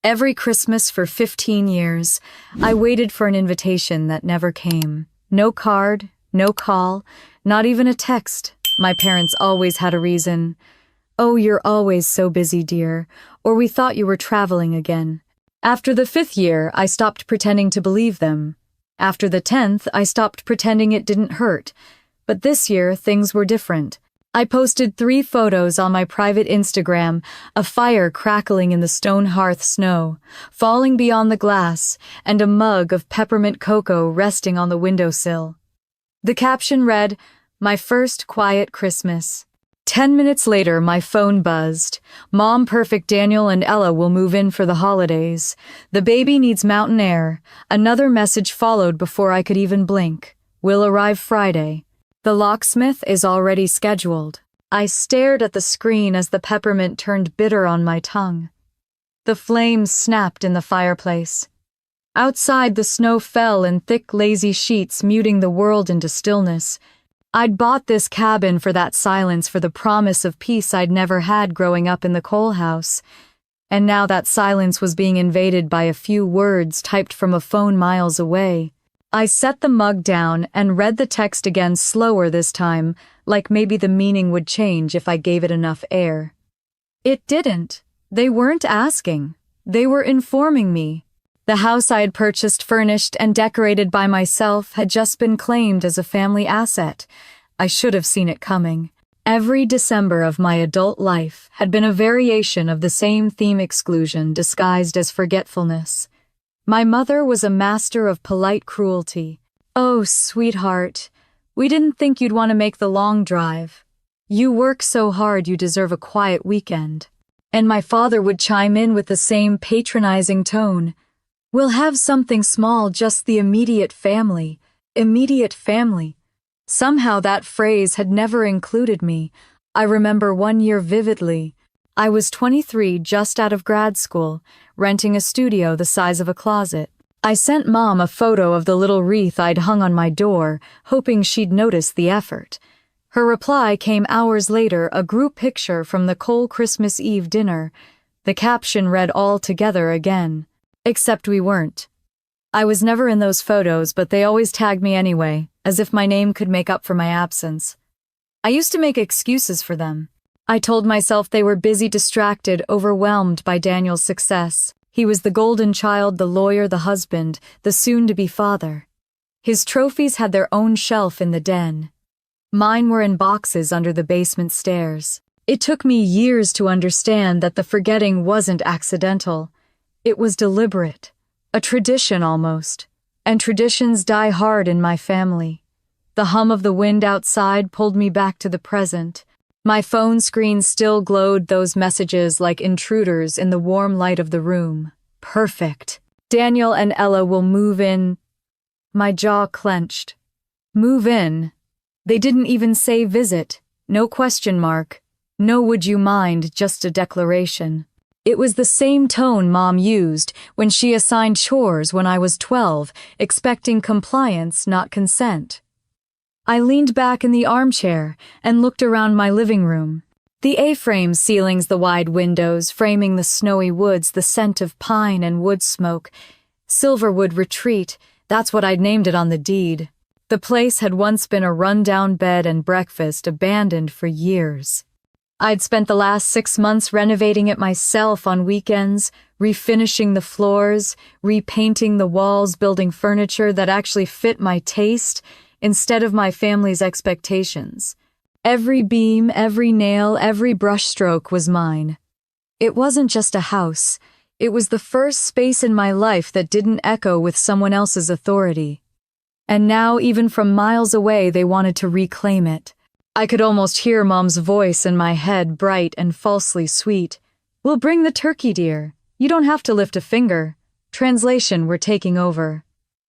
Every Christmas for 15 years, I waited for an invitation that never came. No card, no call, not even a text. My parents always had a reason. "Oh, you're always so busy, dear," or "We thought you were traveling again." After the 5th year, I stopped pretending to believe them. After the 10th, I stopped pretending it didn't hurt. But this year, things were different. I posted 3 photos on my private Instagram, a fire crackling in the stone hearth snow, falling beyond the glass, and a mug of peppermint cocoa resting on the windowsill. The caption read, "My first quiet Christmas." 10 minutes later, my phone buzzed. "Mom Perfect Daniel and Ella will move in for the holidays. The baby needs mountain air." Another message followed before I could even blink. "Will arrive Friday. The locksmith is already scheduled." I stared at the screen as the peppermint turned bitter on my tongue. The flames snapped in the fireplace. Outside, the snow fell in thick, lazy sheets, muting the world into stillness. I'd bought this cabin for that silence, for the promise of peace I'd never had growing up in the coal house. And now that silence was being invaded by a few words typed from a phone miles away. I set the mug down and read the text again, slower this time, like maybe the meaning would change if I gave it enough air. It didn't. They weren't asking. They were informing me. The house I had purchased, furnished and decorated by myself, had just been claimed as a family asset. I should have seen it coming. Every December of my adult life had been a variation of the same theme: exclusion disguised as forgetfulness. My mother was a master of polite cruelty. "Oh, sweetheart, we didn't think you'd want to make the long drive. You work so hard, you deserve a quiet weekend." And my father would chime in with the same patronizing tone. "We'll have something small, just the immediate family." Immediate family. Somehow that phrase had never included me. I remember one year vividly. I was 23, just out of grad school, renting a studio the size of a closet. I sent Mom a photo of the little wreath I'd hung on my door, hoping she'd notice the effort. Her reply came hours later, a group picture from the Cole Christmas Eve dinner. The caption read all together again. Except we weren't. I was never in those photos, but they always tagged me anyway, as if my name could make up for my absence. I used to make excuses for them. I told myself they were busy, distracted, overwhelmed by Daniel's success. He was the golden child, the lawyer, the husband, the soon-to-be father. His trophies had their own shelf in the den. Mine were in boxes under the basement stairs. It took me years to understand that the forgetting wasn't accidental. It was deliberate, a tradition almost, and traditions die hard in my family. The hum of the wind outside pulled me back to the present. My phone screen still glowed those messages like intruders in the warm light of the room. Perfect. "Daniel and Ella will move in." My jaw clenched. Move in? They didn't even say visit. No question mark. No would you mind, just a declaration. It was the same tone Mom used when she assigned chores when I was 12, expecting compliance, not consent. I leaned back in the armchair and looked around my living room. The A-frame ceilings, the wide windows framing the snowy woods, the scent of pine and wood smoke. Silverwood Retreat, that's what I'd named it on the deed. The place had once been a run-down bed and breakfast, abandoned for years. I'd spent the last 6 months renovating it myself on weekends, refinishing the floors, repainting the walls, building furniture that actually fit my taste instead of my family's expectations. Every beam, every nail, every brushstroke was mine. It wasn't just a house. It was the first space in my life that didn't echo with someone else's authority. And now, even from miles away, they wanted to reclaim it. I could almost hear Mom's voice in my head, bright and falsely sweet. "We'll bring the turkey, dear. You don't have to lift a finger." Translation: "We're taking over."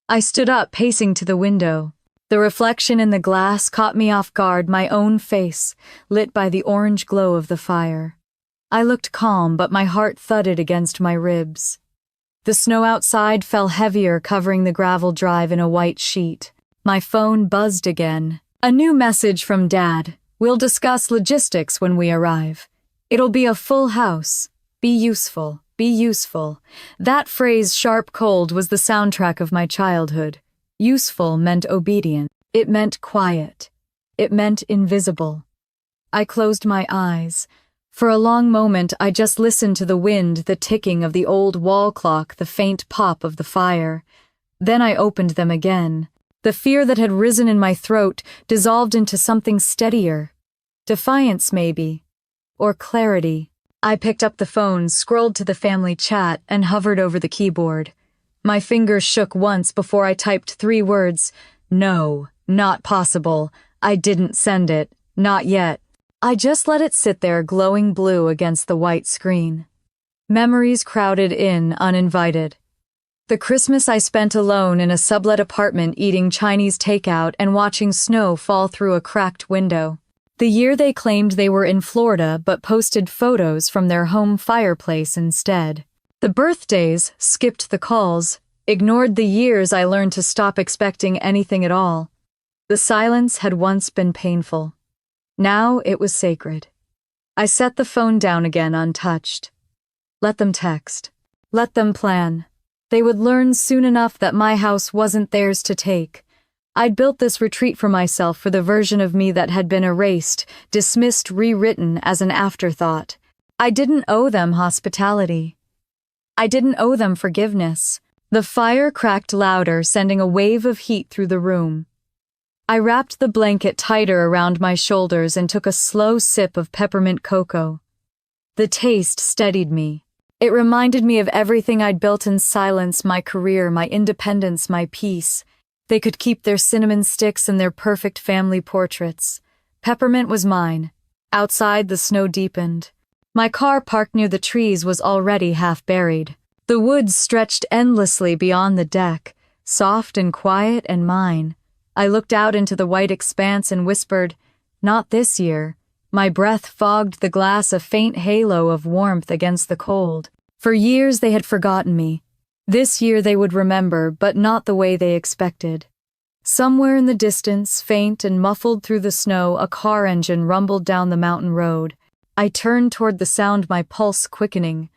I stood up, pacing to the window. The reflection in the glass caught me off guard, my own face, lit by the orange glow of the fire. I looked calm, but my heart thudded against my ribs. The snow outside fell heavier, covering the gravel drive in a white sheet. My phone buzzed again. A new message from Dad. "We'll discuss logistics when we arrive. It'll be a full house. Be useful. be useful. That phrase, sharp cold, was the soundtrack of my childhood. Useful meant obedient. It meant quiet. It meant invisible. I closed my eyes. For a long moment, I just listened to the wind, the ticking of the old wall clock, the faint pop of the fire. Then I opened them again. The fear that had risen in my throat dissolved into something steadier. Defiance, maybe. Or clarity. I picked up the phone, scrolled to the family chat, and hovered over the keyboard. My fingers shook once before I typed 3 words. No, not possible. I didn't send it. Not yet. I just let it sit there glowing blue against the white screen. Memories crowded in, uninvited. The Christmas I spent alone in a sublet apartment eating Chinese takeout and watching snow fall through a cracked window. The year they claimed they were in Florida but posted photos from their home fireplace instead. The birthdays, skipped the calls, ignored the years I learned to stop expecting anything at all. The silence had once been painful. Now it was sacred. I set the phone down again untouched. Let them text. Let them plan. They would learn soon enough that my house wasn't theirs to take. I'd built this retreat for myself for the version of me that had been erased, dismissed, rewritten as an afterthought. I didn't owe them hospitality. I didn't owe them forgiveness. The fire cracked louder, sending a wave of heat through the room. I wrapped the blanket tighter around my shoulders and took a slow sip of peppermint cocoa. The taste steadied me. It reminded me of everything I'd built in silence, my career, my independence, my peace. They could keep their cinnamon sticks and their perfect family portraits. Peppermint was mine. Outside, the snow deepened. My car parked near the trees was already half buried. The woods stretched endlessly beyond the deck, soft and quiet and mine. I looked out into the white expanse and whispered, "Not this year." My breath fogged the glass, a faint halo of warmth against the cold. For years they had forgotten me. This year they would remember, but not the way they expected. Somewhere in the distance, faint and muffled through the snow, a car engine rumbled down the mountain road. I turned toward the sound, my pulse quickening.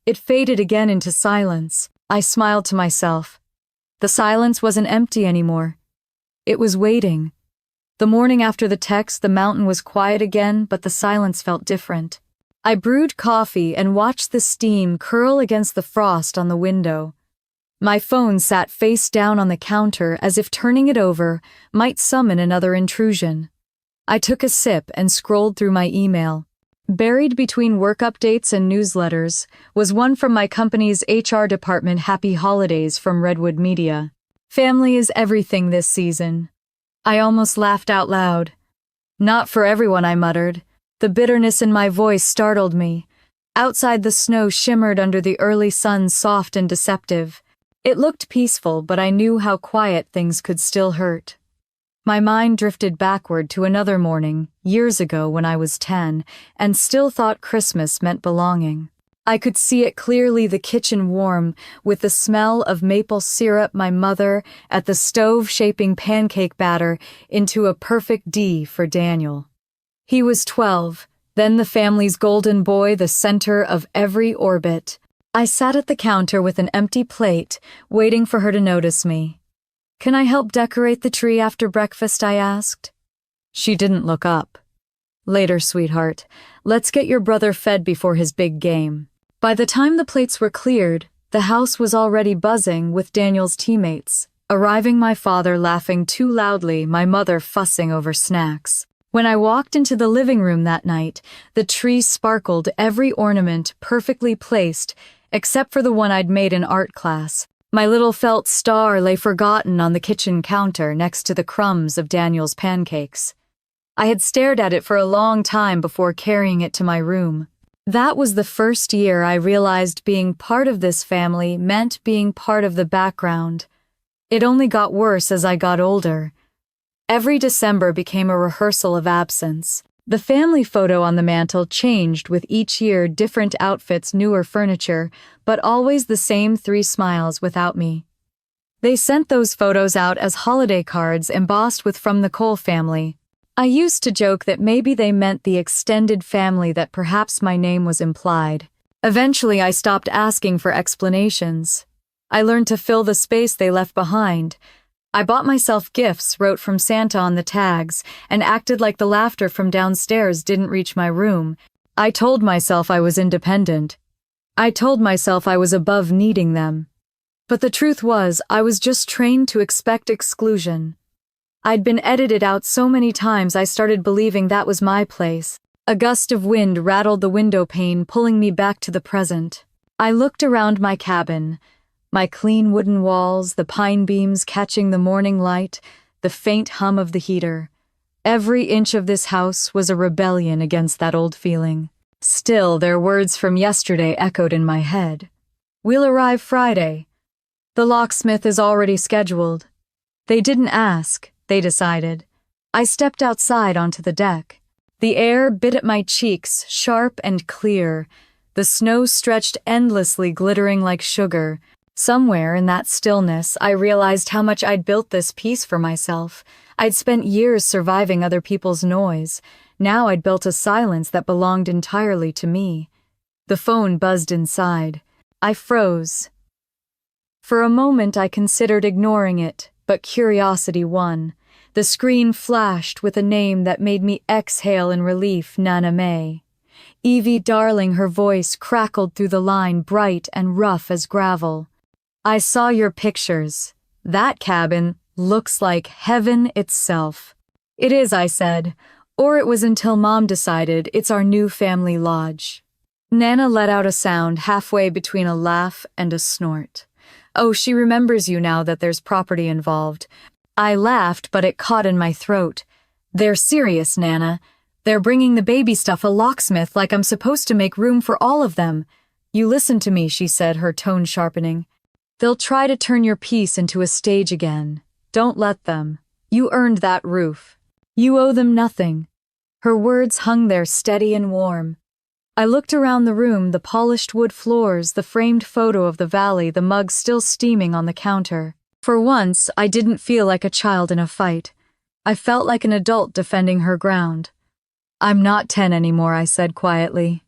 It faded again into silence. I smiled to myself. The silence wasn't empty anymore. It was waiting. The morning after the text, the mountain was quiet again, but the silence felt different. I brewed coffee and watched the steam curl against the frost on the window. My phone sat face down on the counter as if turning it over might summon another intrusion. I took a sip and scrolled through my email. Buried between work updates and newsletters was one from my company's HR department. Happy holidays from Redwood Media. Family is everything this season. I almost laughed out loud. Not for everyone, I muttered. The bitterness in my voice startled me. Outside, the snow shimmered under the early sun, soft and deceptive. It looked peaceful, but I knew how quiet things could still hurt. My mind drifted backward to another morning, years ago when I was 10, and still thought Christmas meant belonging. I could see it clearly, the kitchen warm, with the smell of maple syrup, my mother at the stove shaping pancake batter into a perfect D for Daniel. He was 12, then the family's golden boy, the center of every orbit. I sat at the counter with an empty plate, waiting for her to notice me. "Can I help decorate the tree after breakfast?" I asked. She didn't look up. "Later, sweetheart. Let's get your brother fed before his big game." By the time the plates were cleared, the house was already buzzing with Daniel's teammates, arriving, my father laughing too loudly, my mother fussing over snacks. When I walked into the living room that night, the tree sparkled, every ornament perfectly placed, except for the one I'd made in art class. My little felt star lay forgotten on the kitchen counter next to the crumbs of Daniel's pancakes. I had stared at it for a long time before carrying it to my room. That was the first year I realized being part of this family meant being part of the background. It only got worse as I got older. Every December became a rehearsal of absence. The family photo on the mantel changed with each year, different outfits, newer furniture, but always the same 3 smiles without me. They sent those photos out as holiday cards embossed with "From the Cole family." I used to joke that maybe they meant the extended family, that perhaps my name was implied. Eventually, I stopped asking for explanations. I learned to fill the space they left behind. I bought myself gifts, wrote from Santa on the tags, and acted like the laughter from downstairs didn't reach my room. I told myself I was independent. I told myself I was above needing them. But the truth was, I was just trained to expect exclusion. I'd been edited out so many times I started believing that was my place. A gust of wind rattled the window pane, pulling me back to the present. I looked around my cabin. My clean wooden walls, the pine beams catching the morning light, the faint hum of the heater. Every inch of this house was a rebellion against that old feeling. Still, their words from yesterday echoed in my head. "We'll arrive Friday. The locksmith is already scheduled." They didn't ask, they decided. I stepped outside onto the deck. The air bit at my cheeks, sharp and clear. The snow stretched endlessly, glittering like sugar. Somewhere in that stillness, I realized how much I'd built this peace for myself. I'd spent years surviving other people's noise. Now I'd built a silence that belonged entirely to me. The phone buzzed inside. I froze. For a moment I considered ignoring it, but curiosity won. The screen flashed with a name that made me exhale in relief, Nana May. Evie Darling, her voice crackled through the line, bright and rough as gravel. "I saw your pictures. That cabin looks like heaven itself." "It is," I said. Or it was until Mom decided it's our new family lodge. Nana let out a sound halfway between a laugh and a snort. "Oh, she remembers you now that there's property involved." I laughed, but it caught in my throat. "They're serious, Nana. They're bringing the baby stuff a locksmith like I'm supposed to make room for all of them." "You listen to me," she said, her tone sharpening. "They'll try to turn your peace into a stage again. Don't let them. You earned that roof. You owe them nothing." Her words hung there steady and warm. I looked around the room, the polished wood floors, the framed photo of the valley, the mug still steaming on the counter. For once, I didn't feel like a child in a fight. I felt like an adult defending her ground. "I'm not 10 anymore," I said quietly.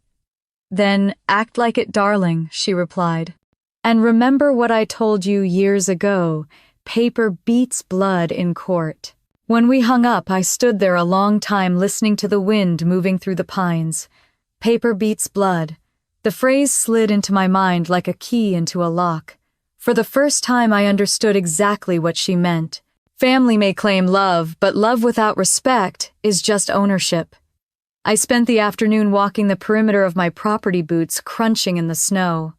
"Then act like it, darling," she replied. "And remember what I told you years ago. Paper beats blood in court." When we hung up, I stood there a long time listening to the wind moving through the pines. Paper beats blood. The phrase slid into my mind like a key into a lock. For the first time, I understood exactly what she meant. Family may claim love, but love without respect is just ownership. I spent the afternoon walking the perimeter of my property, boots crunching in the snow.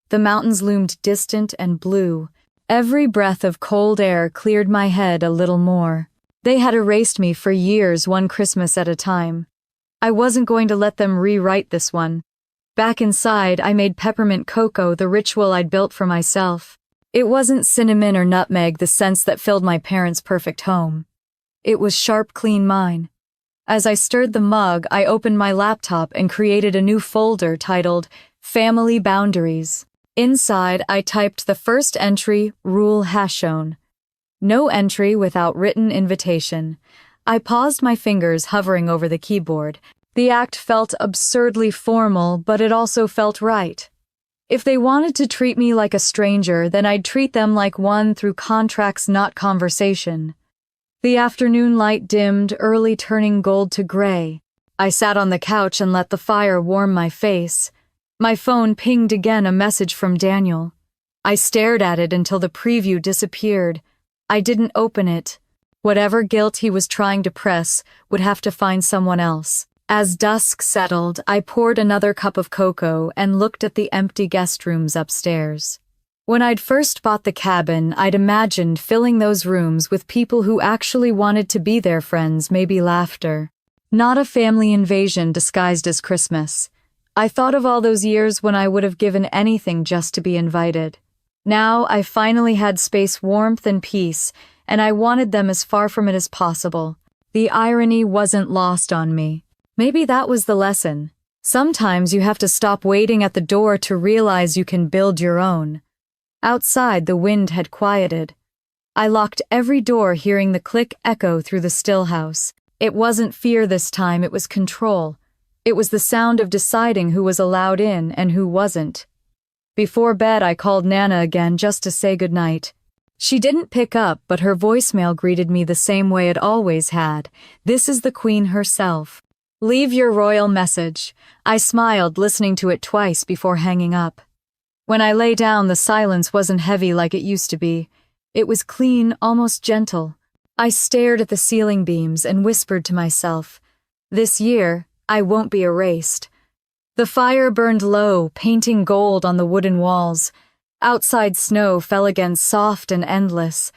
The mountains loomed distant and blue. Every breath of cold air cleared my head a little more. They had erased me for years, one Christmas at a time. I wasn't going to let them rewrite this one. Back inside, I made peppermint cocoa, the ritual I'd built for myself. It wasn't cinnamon or nutmeg, the scents that filled my parents' perfect home. It was sharp, clean mine. As I stirred the mug, I opened my laptop and created a new folder titled Family Boundaries. Inside, I typed the first entry, Rule Hashone. No entry without written invitation. I paused, my fingers hovering over the keyboard. The act felt absurdly formal, but it also felt right. If they wanted to treat me like a stranger, then I'd treat them like one through contracts, not conversation. The afternoon light dimmed, early turning gold to gray. I sat on the couch and let the fire warm my face. My phone pinged again, a message from Daniel. I stared at it until the preview disappeared. I didn't open it. Whatever guilt he was trying to press would have to find someone else. As dusk settled, I poured another cup of cocoa and looked at the empty guest rooms upstairs. When I'd first bought the cabin, I'd imagined filling those rooms with people who actually wanted to be their friends, maybe laughter. Not a family invasion disguised as Christmas. I thought of all those years when I would have given anything just to be invited. Now I finally had space, warmth, and peace, and I wanted them as far from it as possible. The irony wasn't lost on me. Maybe that was the lesson. Sometimes you have to stop waiting at the door to realize you can build your own. Outside, the wind had quieted. I locked every door, hearing the click echo through the still house. It wasn't fear this time, it was control. It was the sound of deciding who was allowed in and who wasn't. Before bed, I called Nana again just to say goodnight. She didn't pick up, but her voicemail greeted me the same way it always had. This is the Queen herself. Leave your royal message. I smiled, listening to it twice before hanging up. When I lay down, the silence wasn't heavy like it used to be. It was clean, almost gentle. I stared at the ceiling beams and whispered to myself, this year, I won't be erased. The fire burned low, painting gold on the wooden walls. Outside snow fell again, soft and endless.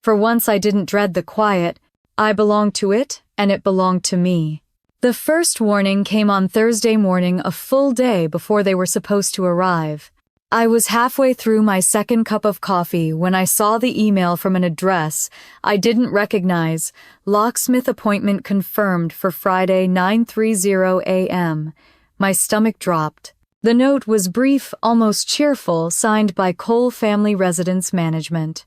For once I didn't dread the quiet. I belonged to it, and it belonged to me. The first warning came on Thursday morning, a full day before they were supposed to arrive. I was halfway through my second cup of coffee when I saw the email from an address I didn't recognize. Locksmith appointment confirmed for Friday 9:30 a.m. My stomach dropped. The note was brief, almost cheerful, signed by Cole Family Residence Management.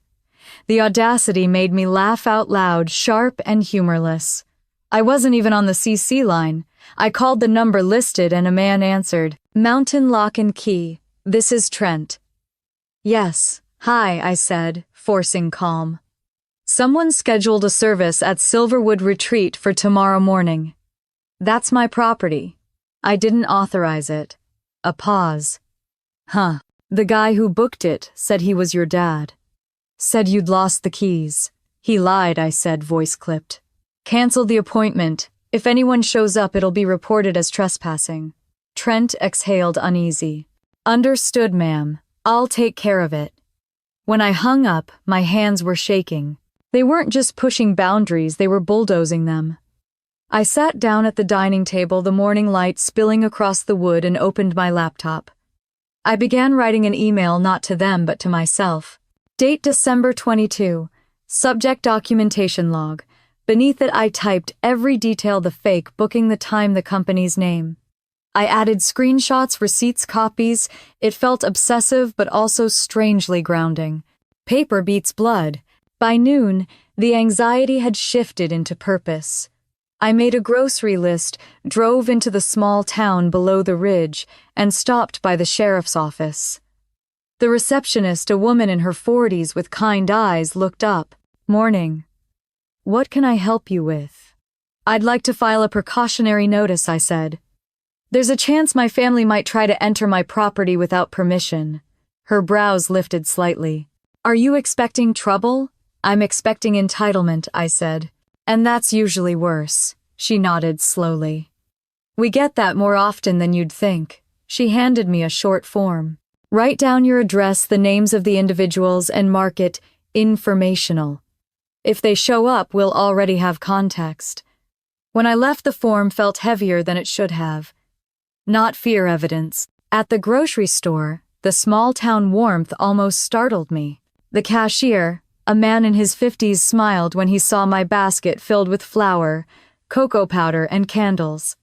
The audacity made me laugh out loud, sharp and humorless. I wasn't even on the CC line. I called the number listed and a man answered. Mountain Lock and Key. This is Trent. Yes. Hi, I said, forcing calm. Someone scheduled a service at Silverwood Retreat for tomorrow morning. That's my property. I didn't authorize it. A pause. Huh. The guy who booked it said he was your dad. Said you'd lost the keys. He lied, I said, voice clipped. Cancel the appointment. If anyone shows up, it'll be reported as trespassing. Trent exhaled uneasy. Understood, ma'am. I'll take care of it. When I hung up, my hands were shaking. They weren't just pushing boundaries, they were bulldozing them. I sat down at the dining table, the morning light spilling across the wood, and opened my laptop. I began writing an email not to them but to myself. Date December 22. Subject documentation log. Beneath it I typed every detail, the fake booking, the time, the company's name. I added screenshots, receipts, copies. It felt obsessive but also strangely grounding. Paper beats blood. By noon, the anxiety had shifted into purpose. I made a grocery list, drove into the small town below the ridge, and stopped by the sheriff's office. The receptionist, a woman in her 40s with kind eyes, looked up. Morning. What can I help you with? I'd like to file a precautionary notice, I said. There's a chance my family might try to enter my property without permission. Her brows lifted slightly. Are you expecting trouble? I'm expecting entitlement, I said. And that's usually worse. She nodded slowly. We get that more often than you'd think. She handed me a short form. Write down your address, the names of the individuals, and mark it informational. If they show up, we'll already have context. When I left, the form felt heavier than it should have. Not fear evidence. At the grocery store, the small-town warmth almost startled me. The cashier, a man in his 50s, smiled when he saw my basket filled with flour, cocoa powder, and candles.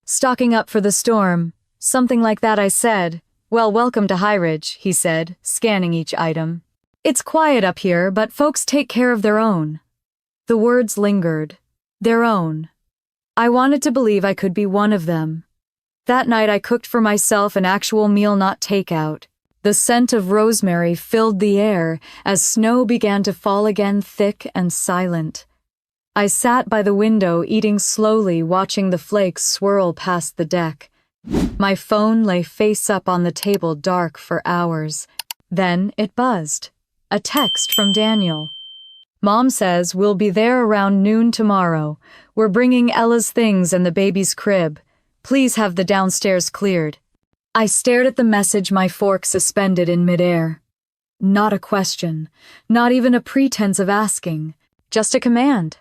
Stocking up for the storm, something like that, I said. Well, welcome to High Ridge, he said, scanning each item. It's quiet up here, but folks take care of their own. The words lingered. Their own. I wanted to believe I could be one of them. That night I cooked for myself, an actual meal, not takeout. The scent of rosemary filled the air as snow began to fall again, thick and silent. I sat by the window, eating slowly, watching the flakes swirl past the deck. My phone lay face up on the table, dark for hours. Then it buzzed. A text from Daniel. Mom says we'll be there around noon tomorrow. We're bringing Ella's things and the baby's crib. Please have the downstairs cleared. I stared at the message, my fork suspended in midair. Not a question, not even a pretense of asking, just a command.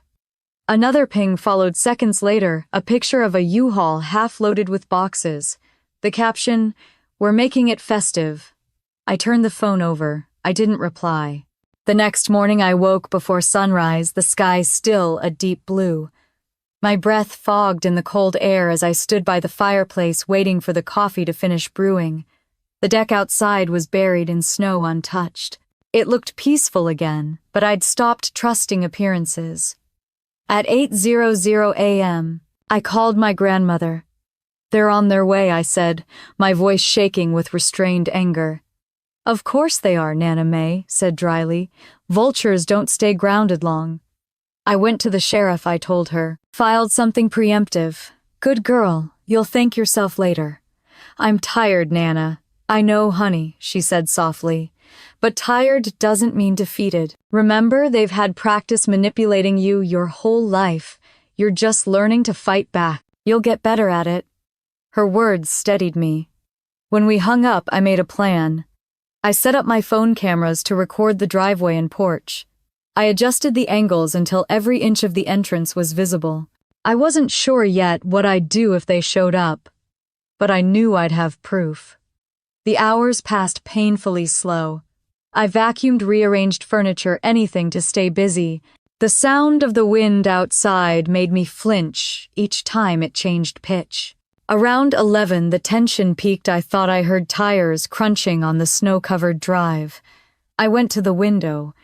Another ping followed seconds later, a picture of a U-Haul half loaded with boxes. The caption, "We're making it festive." I turned the phone over. I didn't reply. The next morning I woke before sunrise, the sky still a deep blue. My breath fogged in the cold air as I stood by the fireplace waiting for the coffee to finish brewing. The deck outside was buried in snow, untouched. It looked peaceful again, but I'd stopped trusting appearances. At 8:00 a.m., I called my grandmother. They're on their way, I said, my voice shaking with restrained anger. Of course they are, Nana May said dryly. Vultures don't stay grounded long. I went to the sheriff, I told her. Filed something preemptive. Good girl, you'll thank yourself later. I'm tired, Nana. I know, honey, she said softly. But tired doesn't mean defeated. Remember, they've had practice manipulating you your whole life. You're just learning to fight back. You'll get better at it. Her words steadied me. When we hung up, I made a plan. I set up my phone cameras to record the driveway and porch. I adjusted the angles until every inch of the entrance was visible. I wasn't sure yet what I'd do if they showed up, but I knew I'd have proof. The hours passed painfully slow. I vacuumed, rearranged furniture, anything to stay busy. The sound of the wind outside made me flinch each time it changed pitch. Around 11, the tension peaked. I thought I heard tires crunching on the snow-covered drive. I went to the window.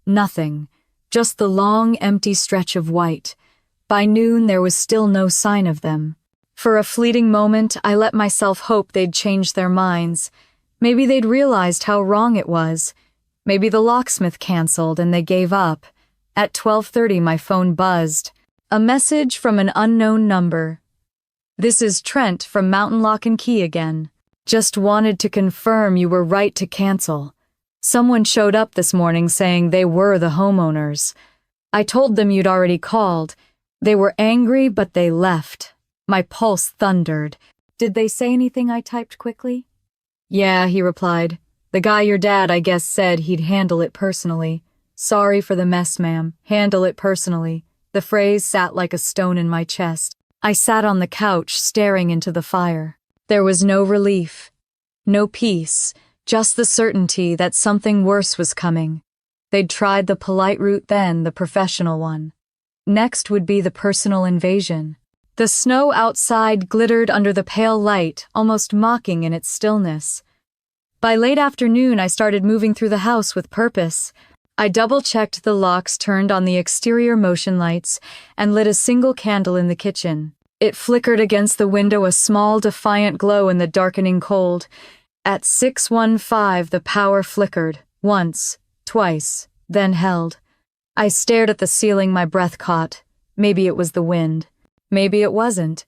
Nothing. Just the long, empty stretch of white. By noon, there was still no sign of them. For a fleeting moment, I let myself hope they'd changed their minds. Maybe they'd realized how wrong it was. Maybe the locksmith canceled and they gave up. At 12:30, my phone buzzed. A message from an unknown number. This is Trent from Mountain Lock and Key again. Just wanted to confirm you were right to cancel. Someone showed up this morning saying they were the homeowners. I told them you'd already called. They were angry, but they left. My pulse thundered. Did they say anything? I typed quickly. Yeah, he replied. The guy your dad, I guess, said he'd handle it personally. Sorry for the mess, ma'am. Handle it personally. The phrase sat like a stone in my chest. I sat on the couch, staring into the fire. There was no relief, no peace, just the certainty that something worse was coming. They'd tried the polite route, then the professional one. Next would be the personal invasion. The snow outside glittered under the pale light, almost mocking in its stillness. By late afternoon, I started moving through the house with purpose. I double-checked the locks, turned on the exterior motion lights, and lit a single candle in the kitchen. It flickered against the window, a small, defiant glow in the darkening cold. At 6:15, the power flickered, once, twice, then held. I stared at the ceiling, my breath caught. Maybe it was the wind. Maybe it wasn't.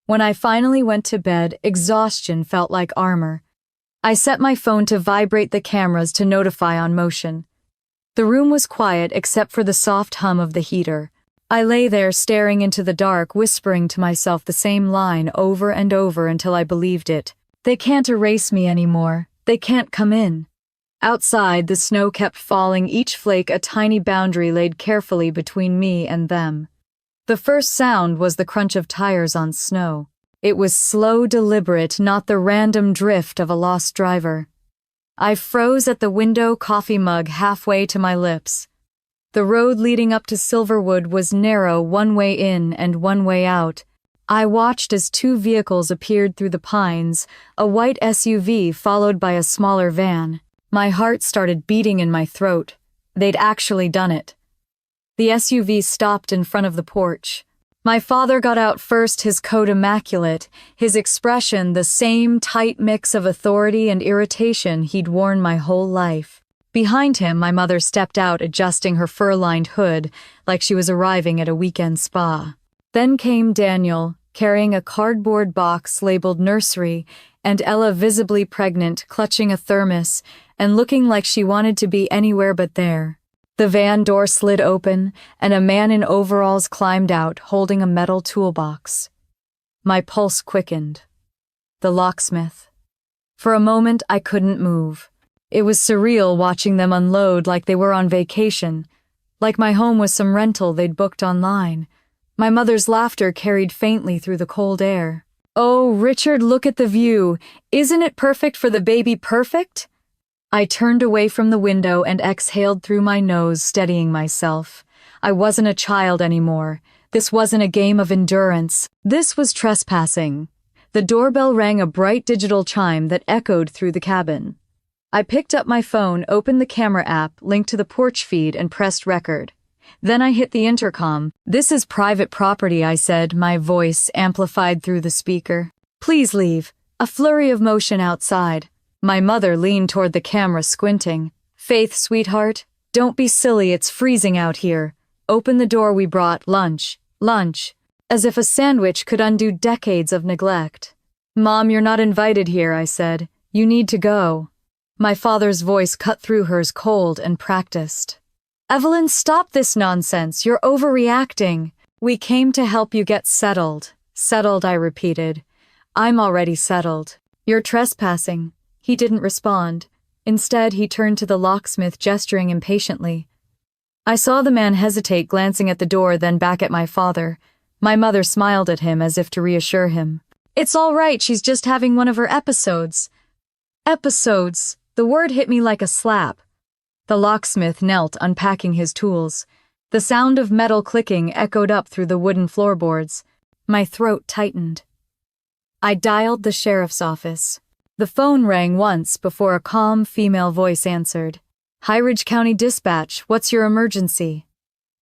When I finally went to bed, exhaustion felt like armor. I set my phone to vibrate the cameras to notify on motion. The room was quiet except for the soft hum of the heater. I lay there staring into the dark, whispering to myself the same line over and over until I believed it. They can't erase me anymore. They can't come in. Outside, the snow kept falling, each flake a tiny boundary laid carefully between me and them. The first sound was the crunch of tires on snow. It was slow, deliberate, not the random drift of a lost driver. I froze at the window, coffee mug halfway to my lips. The road leading up to Silverwood was narrow, one way in and one way out. I watched as two vehicles appeared through the pines, a white SUV followed by a smaller van. My heart started beating in my throat. They'd actually done it. The SUV stopped in front of the porch. My father got out first, his coat immaculate, his expression the same tight mix of authority and irritation he'd worn my whole life. Behind him, my mother stepped out, adjusting her fur-lined hood like she was arriving at a weekend spa. Then came Daniel, carrying a cardboard box labeled nursery, and Ella, visibly pregnant, clutching a thermos and looking like she wanted to be anywhere but there. The van door slid open, and a man in overalls climbed out, holding a metal toolbox. My pulse quickened. The locksmith. For a moment, I couldn't move. It was surreal watching them unload like they were on vacation, like my home was some rental they'd booked online. My mother's laughter carried faintly through the cold air. "Oh, Richard, look at the view. Isn't it perfect for the baby? Perfect?" I turned away from the window and exhaled through my nose, steadying myself. I wasn't a child anymore. This wasn't a game of endurance. This was trespassing. The doorbell rang, a bright digital chime that echoed through the cabin. I picked up my phone, opened the camera app, linked to the porch feed, and pressed record. Then I hit the intercom. "This is private property," I said, my voice amplified through the speaker. Please leave. A flurry of motion outside. My mother leaned toward the camera, squinting. Faith, sweetheart, don't be silly, it's freezing out here. Open the door, we brought lunch. Lunch. As if a sandwich could undo decades of neglect. Mom, you're not invited here, I said. You need to go. My father's voice cut through hers, cold and practiced. Evelyn, stop this nonsense. You're overreacting. We came to help you get settled. Settled, I repeated. I'm already settled. You're trespassing. He didn't respond. Instead, he turned to the locksmith, gesturing impatiently. I saw the man hesitate, glancing at the door, then back at my father. My mother smiled at him as if to reassure him. It's all right, she's just having one of her episodes. Episodes. The word hit me like a slap. The locksmith knelt, unpacking his tools. The sound of metal clicking echoed up through the wooden floorboards. My throat tightened. I dialed the sheriff's office. The phone rang once before a calm female voice answered. High Ridge County Dispatch, what's your emergency?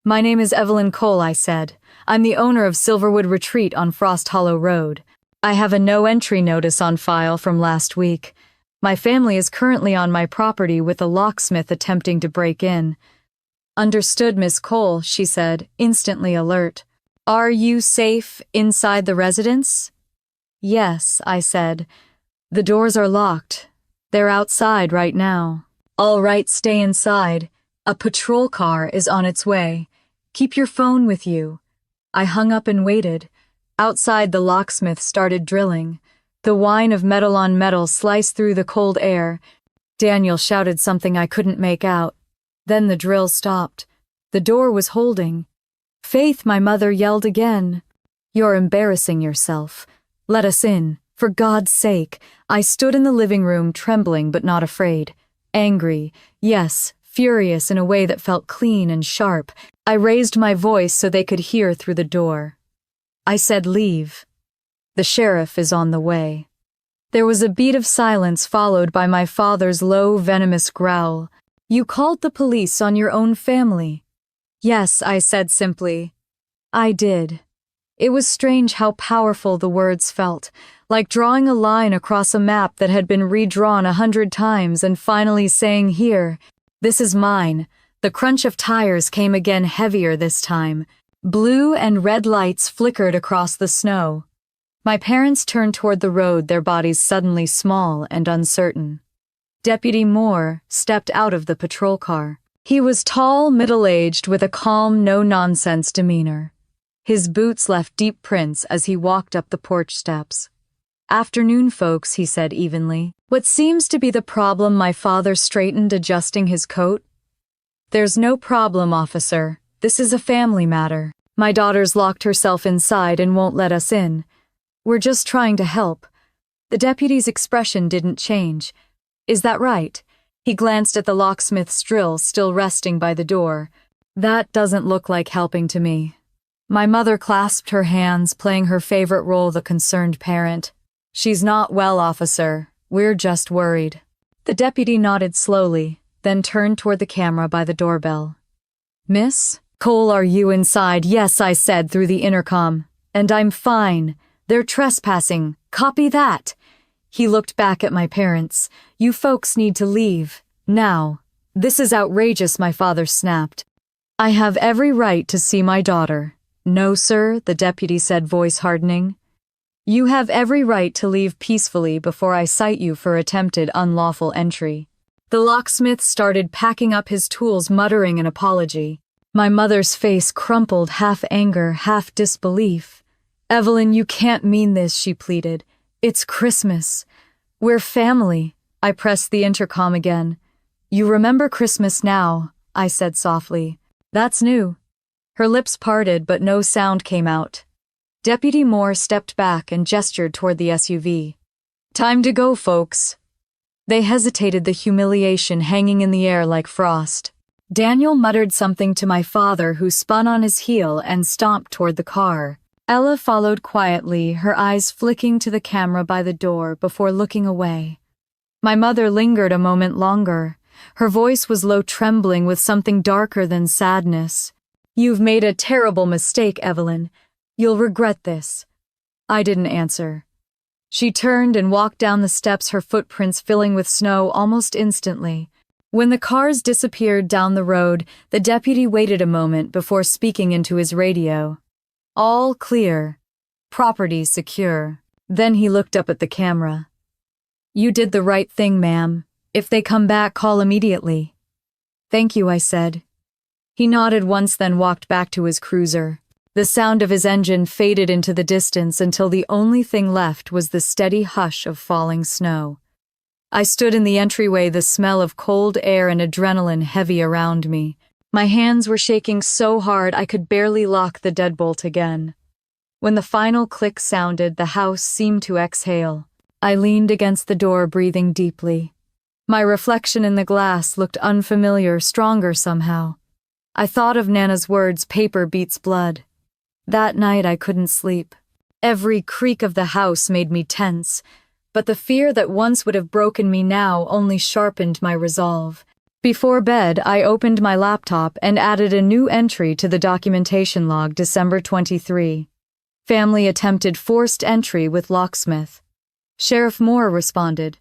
My name is Evelyn Cole, I said. I'm the owner of Silverwood Retreat on Frost Hollow Road. I have a no-entry notice on file from last week. My family is currently on my property with a locksmith attempting to break in. Understood, Miss Cole, she said, instantly alert. Are you safe inside the residence? Yes, I said. The doors are locked. They're outside right now. All right, stay inside. A patrol car is on its way. Keep your phone with you. I hung up and waited. Outside, the locksmith started drilling. The whine of metal on metal sliced through the cold air. Daniel shouted something I couldn't make out. Then the drill stopped. The door was holding. Faith, my mother yelled again. You're embarrassing yourself. Let us in. For God's sake. I stood in the living room, trembling but not afraid. Angry, yes, furious in a way that felt clean and sharp. I raised my voice so they could hear through the door. I said, leave. The sheriff is on the way. There was a beat of silence followed by my father's low, venomous growl. You called the police on your own family. Yes, I said simply. I did. It was strange how powerful the words felt, like drawing a line across a map that had been redrawn 100 times and finally saying, here, this is mine. The crunch of tires came again, heavier this time. Blue and red lights flickered across the snow. My parents turned toward the road, their bodies suddenly small and uncertain. Deputy Moore stepped out of the patrol car. He was tall, middle-aged, with a calm, no-nonsense demeanor. His boots left deep prints as he walked up the porch steps. Afternoon, folks, he said evenly. What seems to be the problem? My father straightened, adjusting his coat. There's no problem, officer. This is a family matter. My daughter's locked herself inside and won't let us in. We're just trying to help. The deputy's expression didn't change. Is that right? He glanced at the locksmith's drill still resting by the door. That doesn't look like helping to me. My mother clasped her hands, playing her favorite role, the concerned parent. She's not well, officer. We're just worried. The deputy nodded slowly, then turned toward the camera by the doorbell. Miss Cole, are you inside? Yes, I said through the intercom. And I'm fine. They're trespassing. Copy that. He looked back at my parents. You folks need to leave. Now. This is outrageous, my father snapped. I have every right to see my daughter. No, sir, the deputy said, voice hardening. You have every right to leave peacefully before I cite you for attempted unlawful entry. The locksmith started packing up his tools, muttering an apology. My mother's face crumpled, half anger, half disbelief. Evelyn, you can't mean this, she pleaded. It's Christmas. We're family. I pressed the intercom again. You remember Christmas now, I said softly. That's new. Her lips parted, but no sound came out. Deputy Moore stepped back and gestured toward the SUV. Time to go, folks. They hesitated, the humiliation hanging in the air like frost. Daniel muttered something to my father, who spun on his heel and stomped toward the car. Ella followed quietly, her eyes flicking to the camera by the door before looking away. My mother lingered a moment longer. Her voice was low, trembling with something darker than sadness. You've made a terrible mistake, Evelyn. You'll regret this. I didn't answer. She turned and walked down the steps, her footprints filling with snow almost instantly. When the cars disappeared down the road, the deputy waited a moment before speaking into his radio. All clear. Property secure. Then he looked up at the camera. You did the right thing, ma'am. If they come back, call immediately. Thank you, I said. He nodded once, then walked back to his cruiser. The sound of his engine faded into the distance until the only thing left was the steady hush of falling snow. I stood in the entryway, the smell of cold air and adrenaline heavy around me. My hands were shaking so hard I could barely lock the deadbolt again. When the final click sounded, the house seemed to exhale. I leaned against the door, breathing deeply. My reflection in the glass looked unfamiliar, stronger somehow. I thought of Nana's words, paper beats blood. That night I couldn't sleep. Every creak of the house made me tense, but the fear that once would have broken me now only sharpened my resolve. Before bed, I opened my laptop and added a new entry to the documentation log, December 23. Family attempted forced entry with locksmith. Sheriff Moore responded.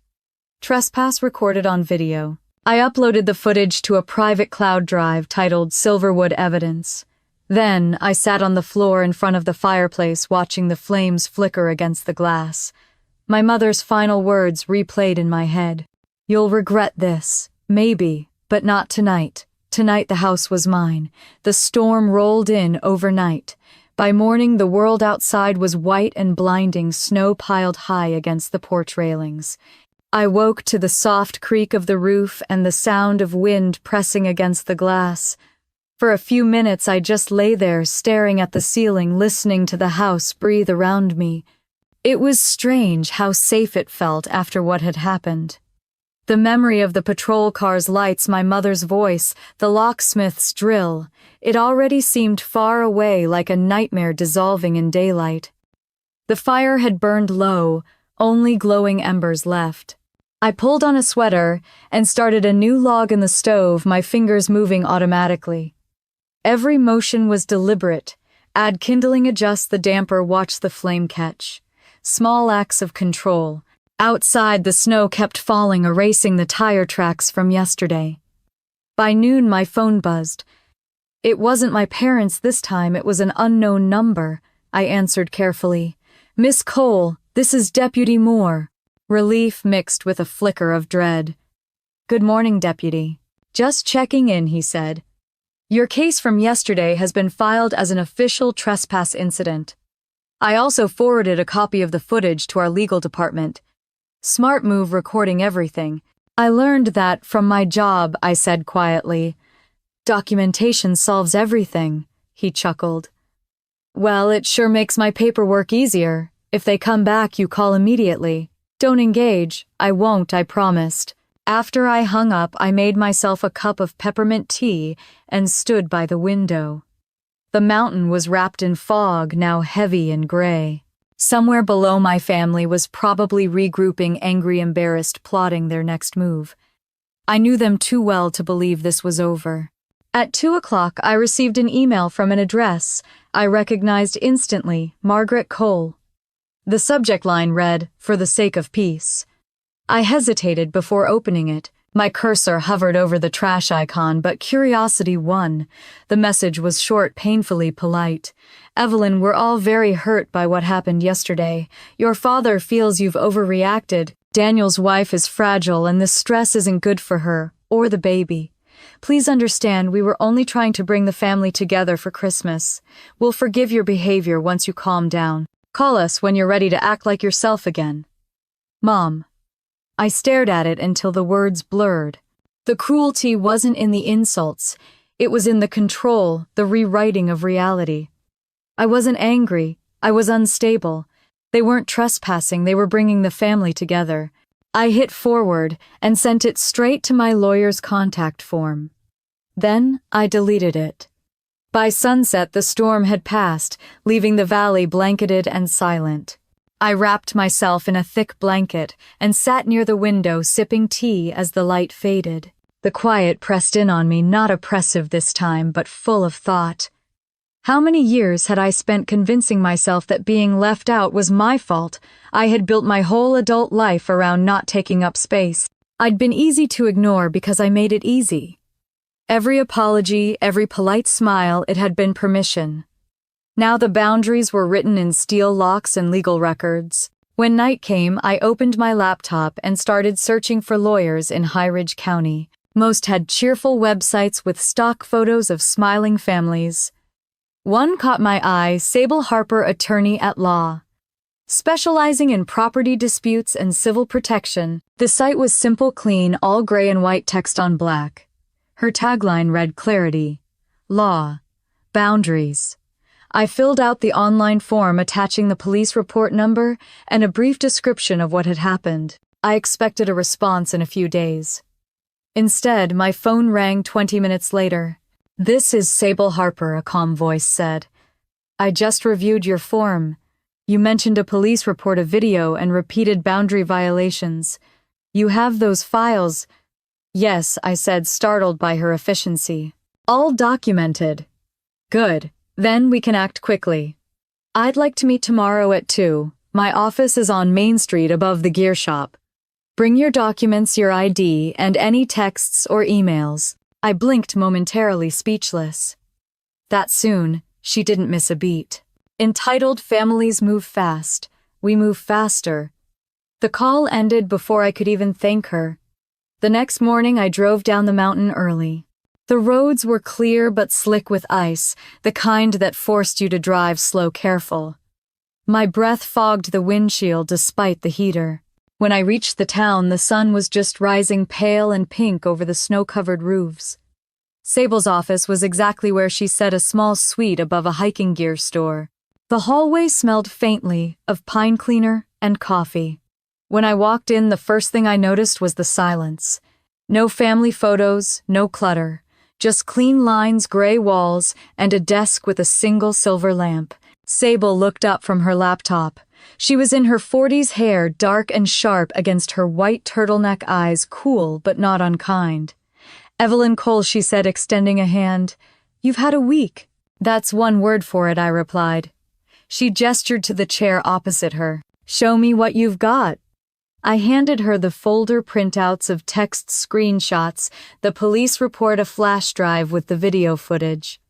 Trespass recorded on video. I uploaded the footage to a private cloud drive titled Silverwood Evidence. Then, I sat on the floor in front of the fireplace watching the flames flicker against the glass. My mother's final words replayed in my head. You'll regret this. Maybe, but not tonight. Tonight the house was mine. The storm rolled in overnight. By morning the world outside was white and blinding, snow piled high against the porch railings. I woke to the soft creak of the roof and the sound of wind pressing against the glass. For a few minutes I just lay there, staring at the ceiling, listening to the house breathe around me. It was strange how safe it felt after what had happened. The memory of the patrol car's lights, my mother's voice, the locksmith's drill, it already seemed far away, like a nightmare dissolving in daylight. The fire had burned low, only glowing embers left. I pulled on a sweater and started a new log in the stove, my fingers moving automatically. Every motion was deliberate. Add kindling, adjust the damper, watch the flame catch. Small acts of control. Outside, the snow kept falling, erasing the tire tracks from yesterday. By noon, my phone buzzed. It wasn't my parents this time, it was an unknown number. I answered carefully. Miss Cole, this is Deputy Moore. Relief mixed with a flicker of dread. Good morning, Deputy. Just checking in, he said. Your case from yesterday has been filed as an official trespass incident. I also forwarded a copy of the footage to our legal department. Smart move, recording everything. I learned that from my job, I said quietly. Documentation solves everything, he chuckled. Well, it sure makes my paperwork easier. If they come back, you call immediately. Don't engage. I won't, I promised. After I hung up, I made myself a cup of peppermint tea and stood by the window. The mountain was wrapped in fog, now heavy and gray. Somewhere below, my family was probably regrouping, angry, embarrassed, plotting their next move. I knew them too well to believe this was over. At 2 o'clock, I received an email from an address I recognized instantly, Margaret Cole. The subject line read, "For the sake of peace." I hesitated before opening it. My cursor hovered over the trash icon, but curiosity won. The message was short, painfully polite. Evelyn, we're all very hurt by what happened yesterday. Your father feels you've overreacted. Daniel's wife is fragile, and this stress isn't good for her, or the baby. Please understand, we were only trying to bring the family together for Christmas. We'll forgive your behavior once you calm down. Call us when you're ready to act like yourself again. Mom. I stared at it until the words blurred. The cruelty wasn't in the insults. It was in the control, the rewriting of reality. I wasn't angry. I was unstable. They weren't trespassing, they were bringing the family together. I hit forward and sent it straight to my lawyer's contact form. Then I deleted it. By sunset, the storm had passed, leaving the valley blanketed and silent. I wrapped myself in a thick blanket and sat near the window sipping tea as the light faded. The quiet pressed in on me, not oppressive this time, but full of thought. How many years had I spent convincing myself that being left out was my fault? I had built my whole adult life around not taking up space. I'd been easy to ignore because I made it easy. Every apology, every polite smile, it had been permission. Now the boundaries were written in steel locks and legal records. When night came, I opened my laptop and started searching for lawyers in High Ridge County. Most had cheerful websites with stock photos of smiling families. One caught my eye, Sable Harper, attorney at law. Specializing in property disputes and civil protection, the site was simple, clean, all gray and white text on black. Her tagline read clarity, law, boundaries. I filled out the online form attaching the police report number and a brief description of what had happened. I expected a response in a few days. Instead, my phone rang 20 minutes later. "This is Sable Harper," a calm voice said. "I just reviewed your form. You mentioned a police report, a video, and repeated boundary violations. You have those files?" "Yes," I said, startled by her efficiency. "All documented." "Good. Then we can act quickly. I'd like to meet tomorrow at 2. My office is on Main Street above the gear shop. Bring your documents, your ID, and any texts or emails." I blinked momentarily, speechless. That soon, she didn't miss a beat. Entitled "Families Move Fast, We Move Faster." The call ended before I could even thank her. The next morning I drove down the mountain early. The roads were clear but slick with ice, the kind that forced you to drive slow, careful. My breath fogged the windshield despite the heater. When I reached the town, the sun was just rising pale and pink over the snow-covered roofs. Sable's office was exactly where she said, a small suite above a hiking gear store. The hallway smelled faintly of pine cleaner and coffee. When I walked in, the first thing I noticed was the silence. No family photos, no clutter. Just clean lines, gray walls, and a desk with a single silver lamp. Sable looked up from her laptop. She was in her 40s, hair dark and sharp against her white turtleneck, eyes cool but not unkind. "Evelyn Cole," she said, extending a hand. "You've had a week." "That's one word for it," I replied. She gestured to the chair opposite her. "Show me what you've got." I handed her the folder printouts of text screenshots, the police report, a flash drive with the video footage.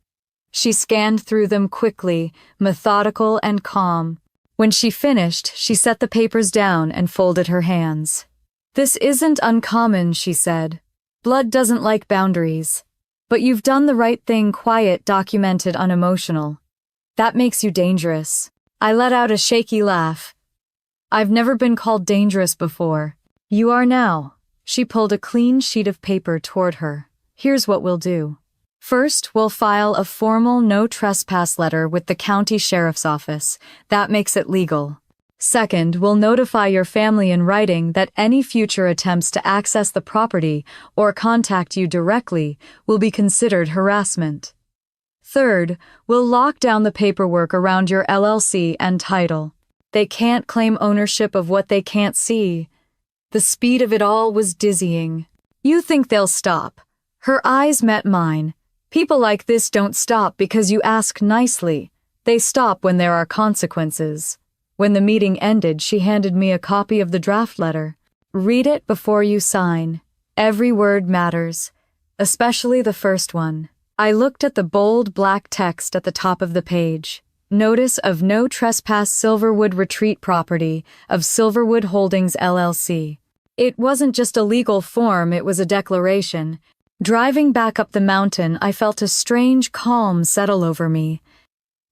She scanned through them quickly, methodical and calm. When she finished, she set the papers down and folded her hands. "This isn't uncommon," she said. "Blood doesn't like boundaries. But you've done the right thing, quiet, documented, unemotional. That makes you dangerous." I let out a shaky laugh. "I've never been called dangerous before." "You are now." She pulled a clean sheet of paper toward her. "Here's what we'll do. First, we'll file a formal no trespass letter with the county sheriff's office. That makes it legal. Second, we'll notify your family in writing that any future attempts to access the property or contact you directly will be considered harassment. Third, we'll lock down the paperwork around your LLC and title. They can't claim ownership of what they can't see." The speed of it all was dizzying. "You think they'll stop?" Her eyes met mine. "People like this don't stop because you ask nicely. They stop when there are consequences." When the meeting ended, she handed me a copy of the draft letter. "Read it before you sign. Every word matters, especially the first one." I looked at the bold black text at the top of the page. "Notice of no trespass, Silverwood Retreat property of Silverwood Holdings LLC." It wasn't just a legal form, it was a declaration. Driving back up the mountain, I felt a strange calm settle over me.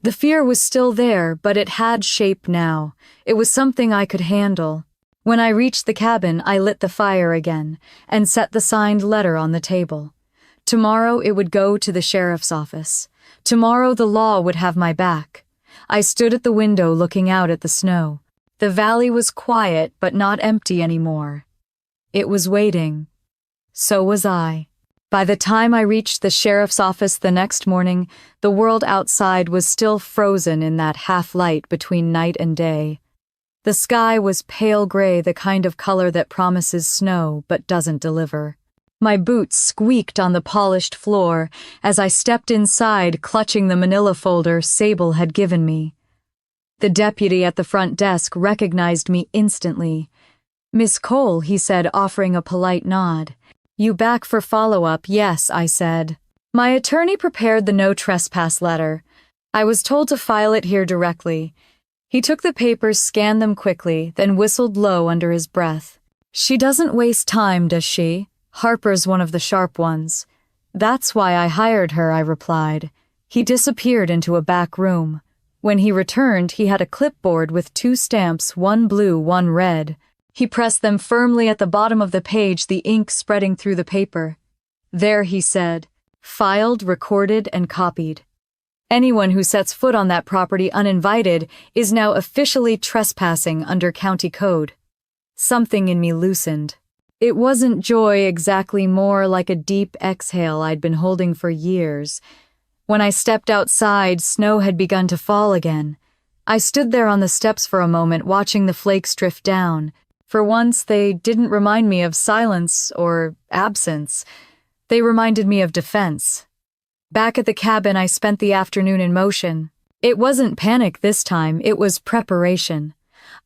The fear was still there, but it had shape now. It was something I could handle. When I reached the cabin, I lit the fire again and set the signed letter on the table. Tomorrow it would go to the sheriff's office. Tomorrow the law would have my back. I stood at the window looking out at the snow. The valley was quiet, but not empty anymore. It was waiting. So was I. By the time I reached the sheriff's office the next morning, the world outside was still frozen in that half-light between night and day. The sky was pale gray, the kind of color that promises snow but doesn't deliver. My boots squeaked on the polished floor as I stepped inside, clutching the manila folder Sable had given me. The deputy at the front desk recognized me instantly. "Miss Cole," he said, offering a polite nod. "You back for follow-up?" "Yes," I said. My attorney prepared the no trespass letter. I was told to file it here directly. He took the papers, scanned them quickly, then whistled low under his breath. "She doesn't waste time, does she? Harper's one of the sharp ones." "That's why I hired her," I replied. He disappeared into a back room. When he returned, he had a clipboard with 2 stamps, one blue, one red. He pressed them firmly at the bottom of the page, the ink spreading through the paper. "There," he said. "Filed, recorded, and copied. Anyone who sets foot on that property uninvited is now officially trespassing under county code." Something in me loosened. It wasn't joy exactly, more like a deep exhale I'd been holding for years. When I stepped outside, snow had begun to fall again. I stood there on the steps for a moment, watching the flakes drift down. For once, they didn't remind me of silence or absence. They reminded me of defense. Back at the cabin, I spent the afternoon in motion. It wasn't panic this time, it was preparation.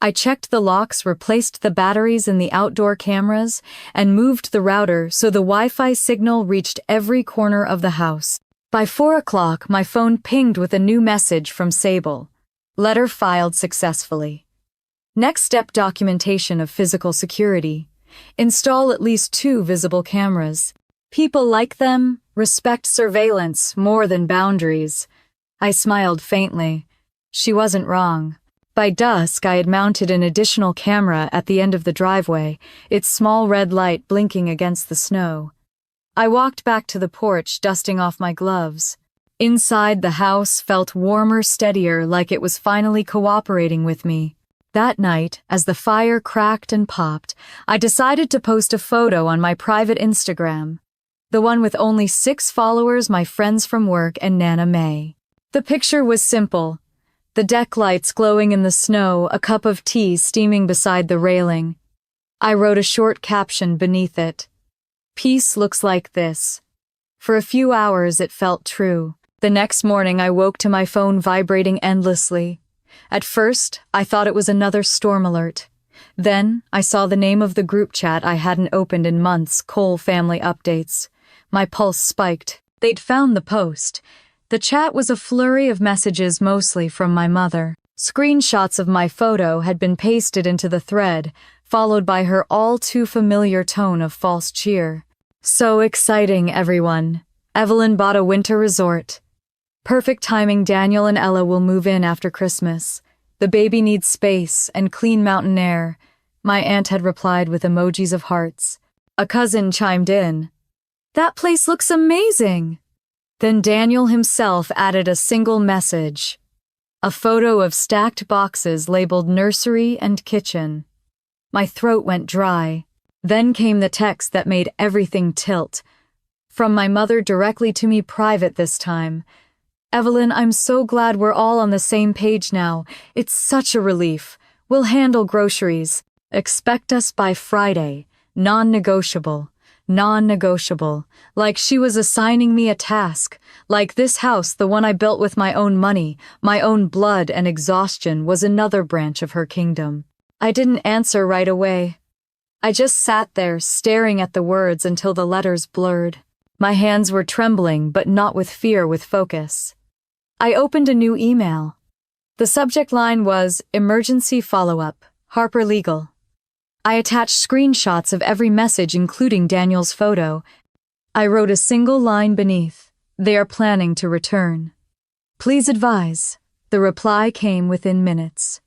I checked the locks, replaced the batteries in the outdoor cameras, and moved the router so the Wi-Fi signal reached every corner of the house. By 4 o'clock, my phone pinged with a new message from Sable. Letter filed successfully. Next step: documentation of physical security. Install at least 2 visible cameras. People like them respect surveillance more than boundaries. I smiled faintly. She wasn't wrong. By dusk, I had mounted an additional camera at the end of the driveway, its small red light blinking against the snow. I walked back to the porch, dusting off my gloves. Inside, the house felt warmer, steadier, like it was finally cooperating with me. That night, as the fire cracked and popped, I decided to post a photo on my private Instagram. The one with only 6 followers, my friends from work, and Nana May. The picture was simple. The deck lights glowing in the snow, a cup of tea steaming beside the railing. I wrote a short caption beneath it. "Peace looks like this." For a few hours it felt true. The next morning I woke to my phone vibrating endlessly. At first, I thought it was another storm alert. Then, I saw the name of the group chat I hadn't opened in months, Cole Family Updates. My pulse spiked. They'd found the post. The chat was a flurry of messages, mostly from my mother. Screenshots of my photo had been pasted into the thread, followed by her all too familiar tone of false cheer. "So exciting, everyone. Evelyn bought a winter resort. Perfect timing, Daniel and Ella will move in after Christmas. The baby needs space and clean mountain air." My aunt had replied with emojis of hearts. A cousin chimed in. "That place looks amazing." Then Daniel himself added a single message. A photo of stacked boxes labeled nursery and kitchen. My throat went dry. Then came the text that made everything tilt. From my mother directly to me, private this time. "Evelyn, I'm so glad we're all on the same page now. It's such a relief. We'll handle groceries. Expect us by Friday. Non-negotiable. Non-negotiable. Like she was assigning me a task. Like this house, the one I built with my own money, my own blood and exhaustion, was another branch of her kingdom. I didn't answer right away. I just sat there, staring at the words until the letters blurred. My hands were trembling, but not with fear, with focus. I opened a new email. The subject line was "Emergency Follow-Up, Harper Legal." I attached screenshots of every message, including Daniel's photo. I wrote a single line beneath, "They are planning to return. Please advise." The reply came within minutes.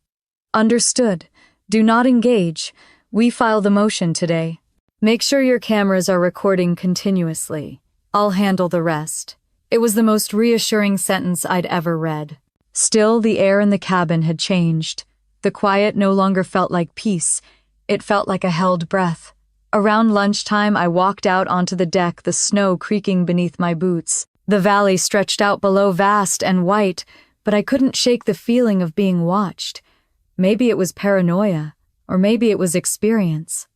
"Understood. Do not engage. We file the motion today. Make sure your cameras are recording continuously. I'll handle the rest." It was the most reassuring sentence I'd ever read. Still, the air in the cabin had changed. The quiet no longer felt like peace. It felt like a held breath. Around lunchtime, I walked out onto the deck, the snow creaking beneath my boots. The valley stretched out below, vast and white, but I couldn't shake the feeling of being watched. Maybe it was paranoia, or maybe it was experience.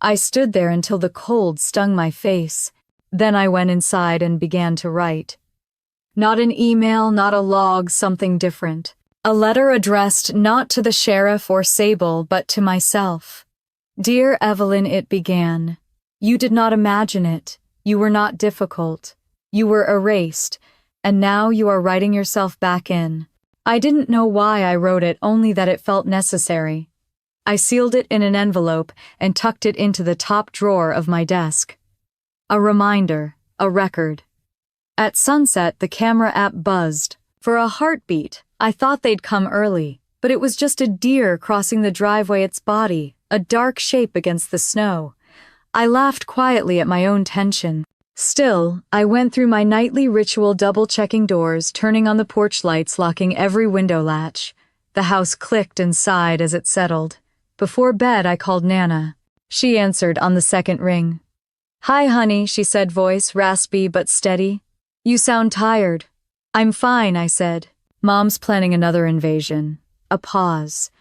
I stood there until the cold stung my face. Then I went inside and began to write. Not an email, not a log, something different. A letter addressed not to the sheriff or Sable, but to myself. Dear Evelyn, it began. You did not imagine it. You were not difficult. You were erased, and now you are writing yourself back in. I didn't know why I wrote it, only that it felt necessary. I sealed it in an envelope and tucked it into the top drawer of my desk. A reminder, a record. At sunset, the camera app buzzed. For a heartbeat, I thought they'd come early, but it was just a deer crossing the driveway, its body, a dark shape against the snow. I laughed quietly at my own tension. Still, I went through my nightly ritual, double-checking doors, turning on the porch lights, locking every window latch. The house clicked and sighed as it settled. Before bed, I called Nana. She answered on the second ring. Hi, honey, she said, voice raspy but steady. You sound tired. I'm fine, I said. Mom's planning another invasion. A pause.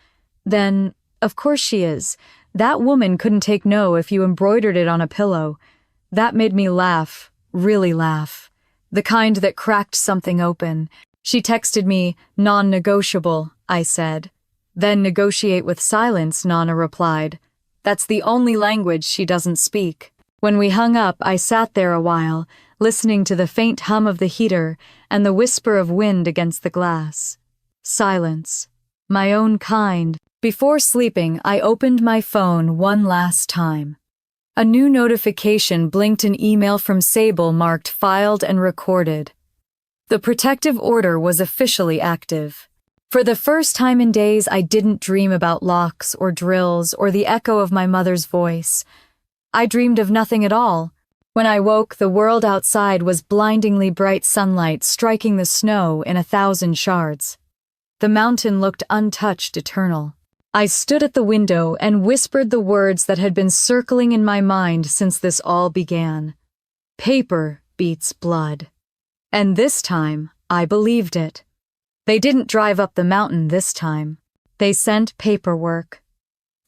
Then, of course she is. That woman couldn't take no if you embroidered it on a pillow. That made me laugh, really laugh. The kind that cracked something open. She texted me, non-negotiable, I said. Then negotiate with silence, Nana replied. That's the only language she doesn't speak. When we hung up, I sat there a while, listening to the faint hum of the heater and the whisper of wind against the glass. Silence. My own kind. Before sleeping, I opened my phone one last time. A new notification blinked, an email from Sable marked filed and recorded. The protective order was officially active. For the first time in days, I didn't dream about locks or drills or the echo of my mother's voice. I dreamed of nothing at all. When I woke, the world outside was blindingly bright sunlight striking the snow in 1,000 shards. The mountain looked untouched, eternal. I stood at the window and whispered the words that had been circling in my mind since this all began. Paper beats blood. And this time, I believed it. They didn't drive up the mountain this time. They sent paperwork.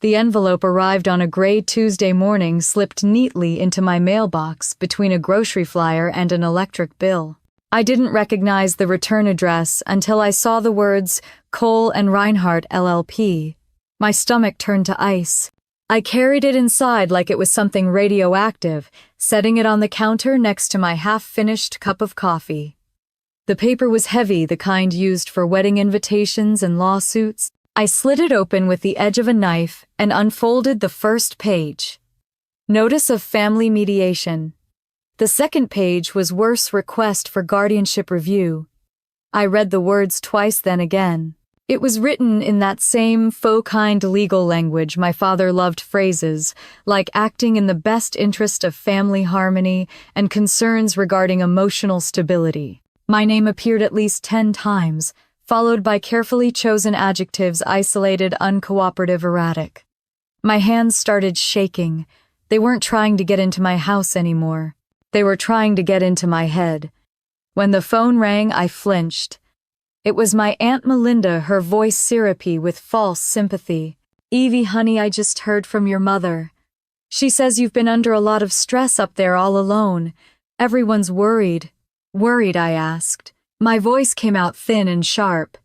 The envelope arrived on a gray Tuesday morning, slipped neatly into my mailbox between a grocery flyer and an electric bill. I didn't recognize the return address until I saw the words Cole and Reinhardt LLP. My stomach turned to ice. I carried it inside like it was something radioactive, setting it on the counter next to my half-finished cup of coffee. The paper was heavy, the kind used for wedding invitations and lawsuits. I slid it open with the edge of a knife and unfolded the first page. Notice of family mediation. The second page was worse, request for guardianship review. I read the words twice, then again. It was written in that same faux-kind legal language my father loved, phrases like acting in the best interest of family harmony and concerns regarding emotional stability. My name appeared at least 10 times, followed by carefully chosen adjectives: isolated, uncooperative, erratic. My hands started shaking. They weren't trying to get into my house anymore. They were trying to get into my head. When the phone rang, I flinched. It was my Aunt Melinda, her voice syrupy with false sympathy. Evie, honey, I just heard from your mother. She says you've been under a lot of stress up there all alone. Everyone's worried. Worried, I asked. My voice came out thin and sharp.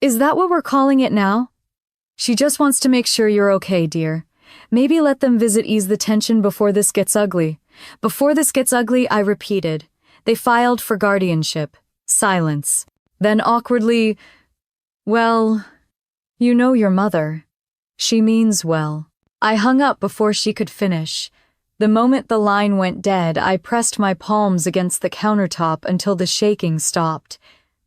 Is that what we're calling it now? She just wants to make sure you're okay, dear. Maybe let them visit, ease the tension before this gets ugly. Before this gets ugly, I repeated. They filed for guardianship. Silence. Then awkwardly, well, you know your mother. She means well. I hung up before she could finish. The moment the line went dead, I pressed my palms against the countertop until the shaking stopped.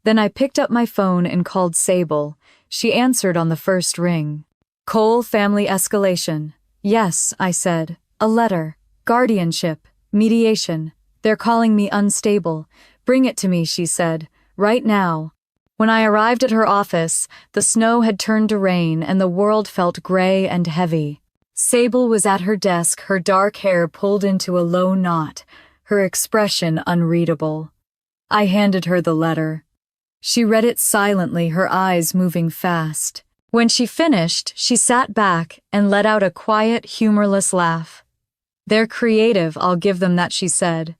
Then I picked up my phone and called Sable. She answered on the first ring. Cole, family escalation. Yes, I said. A letter. Guardianship. Mediation. They're calling me unstable. Bring it to me, she said. Right now. When I arrived at her office, the snow had turned to rain and the world felt gray and heavy. Sable was at her desk, her dark hair pulled into a low knot, her expression unreadable. I handed her the letter. She read it silently, her eyes moving fast. When she finished, she sat back and let out a quiet, humorless laugh. They're creative, I'll give them that, she said.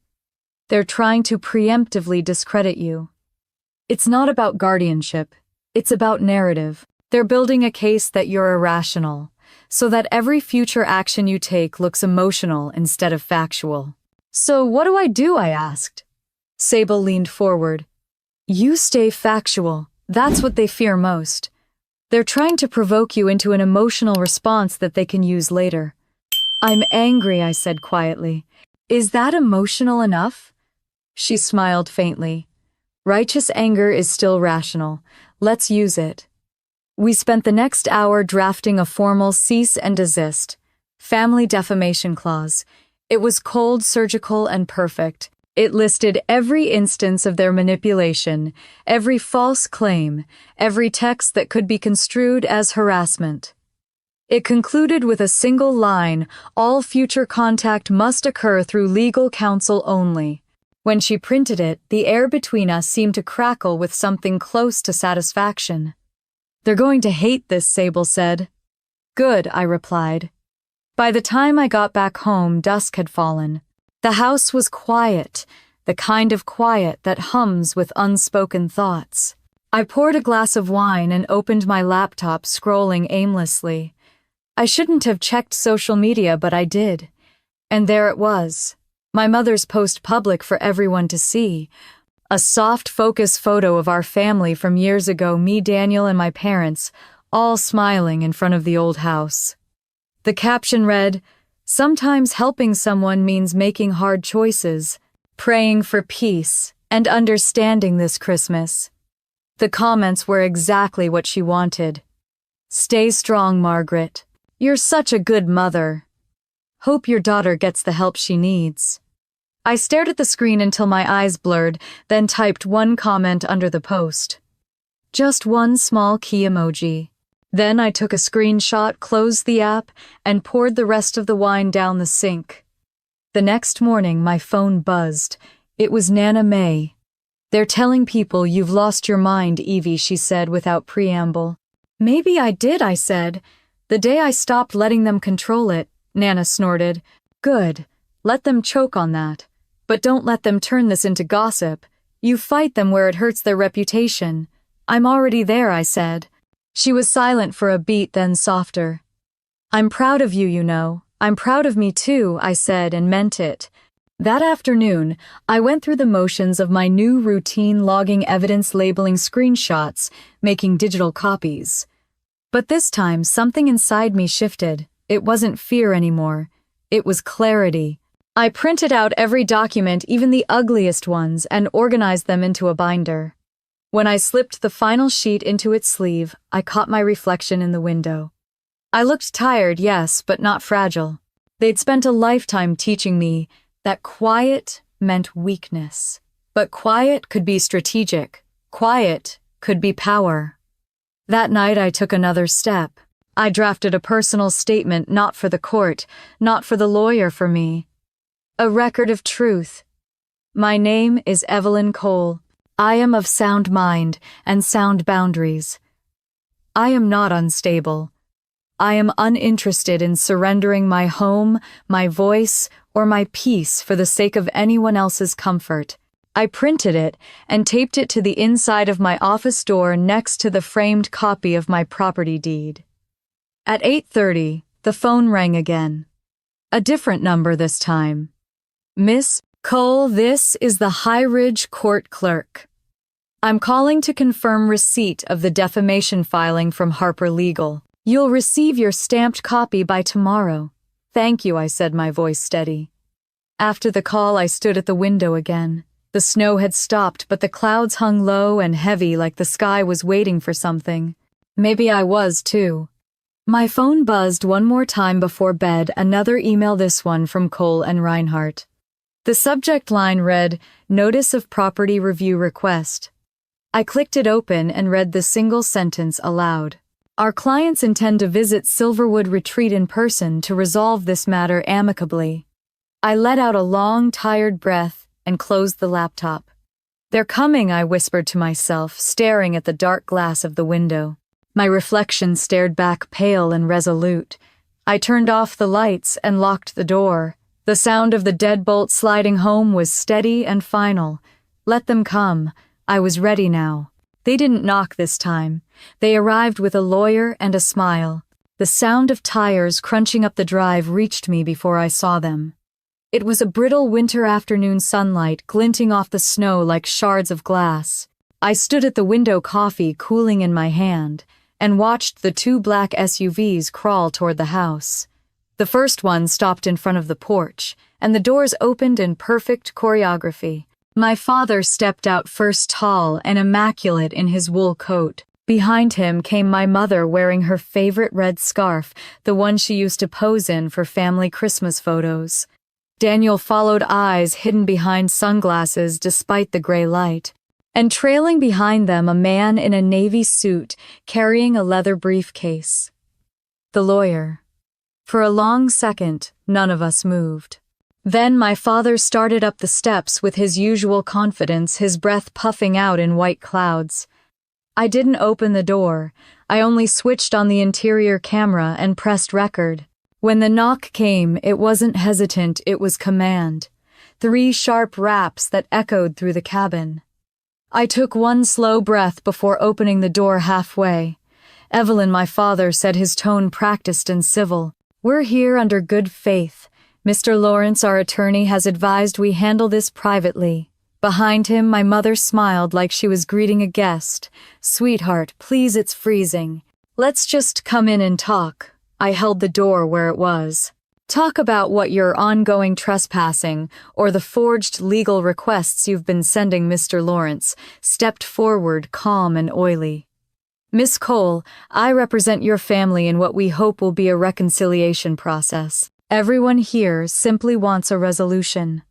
They're trying to preemptively discredit you. It's not about guardianship. It's about narrative. They're building a case that you're irrational, so that every future action you take looks emotional instead of factual. So what do? I asked. Sable leaned forward. You stay factual. That's what they fear most. They're trying to provoke you into an emotional response that they can use later. I'm angry, I said quietly. Is that emotional enough? She smiled faintly. Righteous anger is still rational. Let's use it. We spent the next hour drafting a formal cease and desist, family defamation clause. It was cold, surgical, and perfect. It listed every instance of their manipulation, every false claim, every text that could be construed as harassment. It concluded with a single line: all future contact must occur through legal counsel only. When she printed it, the air between us seemed to crackle with something close to satisfaction. They're going to hate this, Sable said. Good, I replied. By the time I got back home, dusk had fallen. The house was quiet, the kind of quiet that hums with unspoken thoughts. I poured a glass of wine and opened my laptop, scrolling aimlessly. I shouldn't have checked social media, but I did. And there it was. My mother's post public for everyone to see. A soft focus photo of our family from years ago, me, Daniel, and my parents, all smiling in front of the old house. The caption read, "Sometimes helping someone means making hard choices, praying for peace, and understanding this Christmas." The comments were exactly what she wanted. Stay strong, Margaret. You're such a good mother. Hope your daughter gets the help she needs. I stared at the screen until my eyes blurred, then typed one comment under the post. Just one small key emoji. Then I took a screenshot, closed the app, and poured the rest of the wine down the sink. The next morning, my phone buzzed. It was Nana May. They're telling people you've lost your mind, Evie, she said without preamble. Maybe I did, I said. The day I stopped letting them control it, Nana snorted. Good. Let them choke on that. But don't let them turn this into gossip. You fight them where it hurts their reputation. I'm already there, I said. She was silent for a beat, then softer. I'm proud of you, you know. I'm proud of me too, I said, and meant it. That afternoon, I went through the motions of my new routine, logging evidence, labeling screenshots, making digital copies. But this time, something inside me shifted. It wasn't fear anymore. It was clarity. I printed out every document, even the ugliest ones, and organized them into a binder. When I slipped the final sheet into its sleeve, I caught my reflection in the window. I looked tired, yes, but not fragile. They'd spent a lifetime teaching me that quiet meant weakness. But quiet could be strategic. Quiet could be power. That night I took another step. I drafted a personal statement, not for the court, not for the lawyer, for me. A record of truth. My name is Evelyn Cole. I am of sound mind and sound boundaries. I am not unstable. I am uninterested in surrendering my home, my voice, or my peace for the sake of anyone else's comfort. I printed it and taped it to the inside of my office door next to the framed copy of my property deed. At 8:30, the phone rang again. A different number this time. Miss Cole, this is the High Ridge Court Clerk. I'm calling to confirm receipt of the defamation filing from Harper Legal. You'll receive your stamped copy by tomorrow. Thank you, I said, my voice steady. After the call, I stood at the window again. The snow had stopped, but the clouds hung low and heavy, like the sky was waiting for something. Maybe I was, too. My phone buzzed one more time before bed, another email, this one from Cole and Reinhardt. The subject line read, Notice of Property Review Request. I clicked it open and read the single sentence aloud. Our clients intend to visit Silverwood Retreat in person to resolve this matter amicably. I let out a long, tired breath and closed the laptop. They're coming, I whispered to myself, staring at the dark glass of the window. My reflection stared back, pale and resolute. I turned off the lights and locked the door. The sound of the deadbolt sliding home was steady and final. Let them come. I was ready now. They didn't knock this time. They arrived with a lawyer and a smile. The sound of tires crunching up the drive reached me before I saw them. It was a brittle winter afternoon sunlight glinting off the snow like shards of glass. I stood at the window, coffee cooling in my hand, and watched the two black SUVs crawl toward the house. The first one stopped in front of the porch, and the doors opened in perfect choreography. My father stepped out first, tall and immaculate in his wool coat. Behind him came my mother wearing her favorite red scarf, the one she used to pose in for family Christmas photos. Daniel followed, eyes hidden behind sunglasses despite the gray light. And trailing behind them, a man in a navy suit carrying a leather briefcase. The lawyer. For a long second, none of us moved. Then my father started up the steps with his usual confidence, his breath puffing out in white clouds. I didn't open the door. I only switched on the interior camera and pressed record. When the knock came, it wasn't hesitant, it was command. 3 sharp raps that echoed through the cabin. I took one slow breath before opening the door halfway. Evelyn, my father, said, his tone practiced and civil. We're here under good faith. Mr. Lawrence, our attorney, has advised we handle this privately. Behind him, my mother smiled like she was greeting a guest. Sweetheart, please, it's freezing. Let's just come in and talk. I held the door where it was. Talk about what your ongoing trespassing or the forged legal requests you've been sending. Mr. Lawrence stepped forward, calm and oily. Miss Cole, I represent your family in what we hope will be a reconciliation process. Everyone here simply wants a resolution.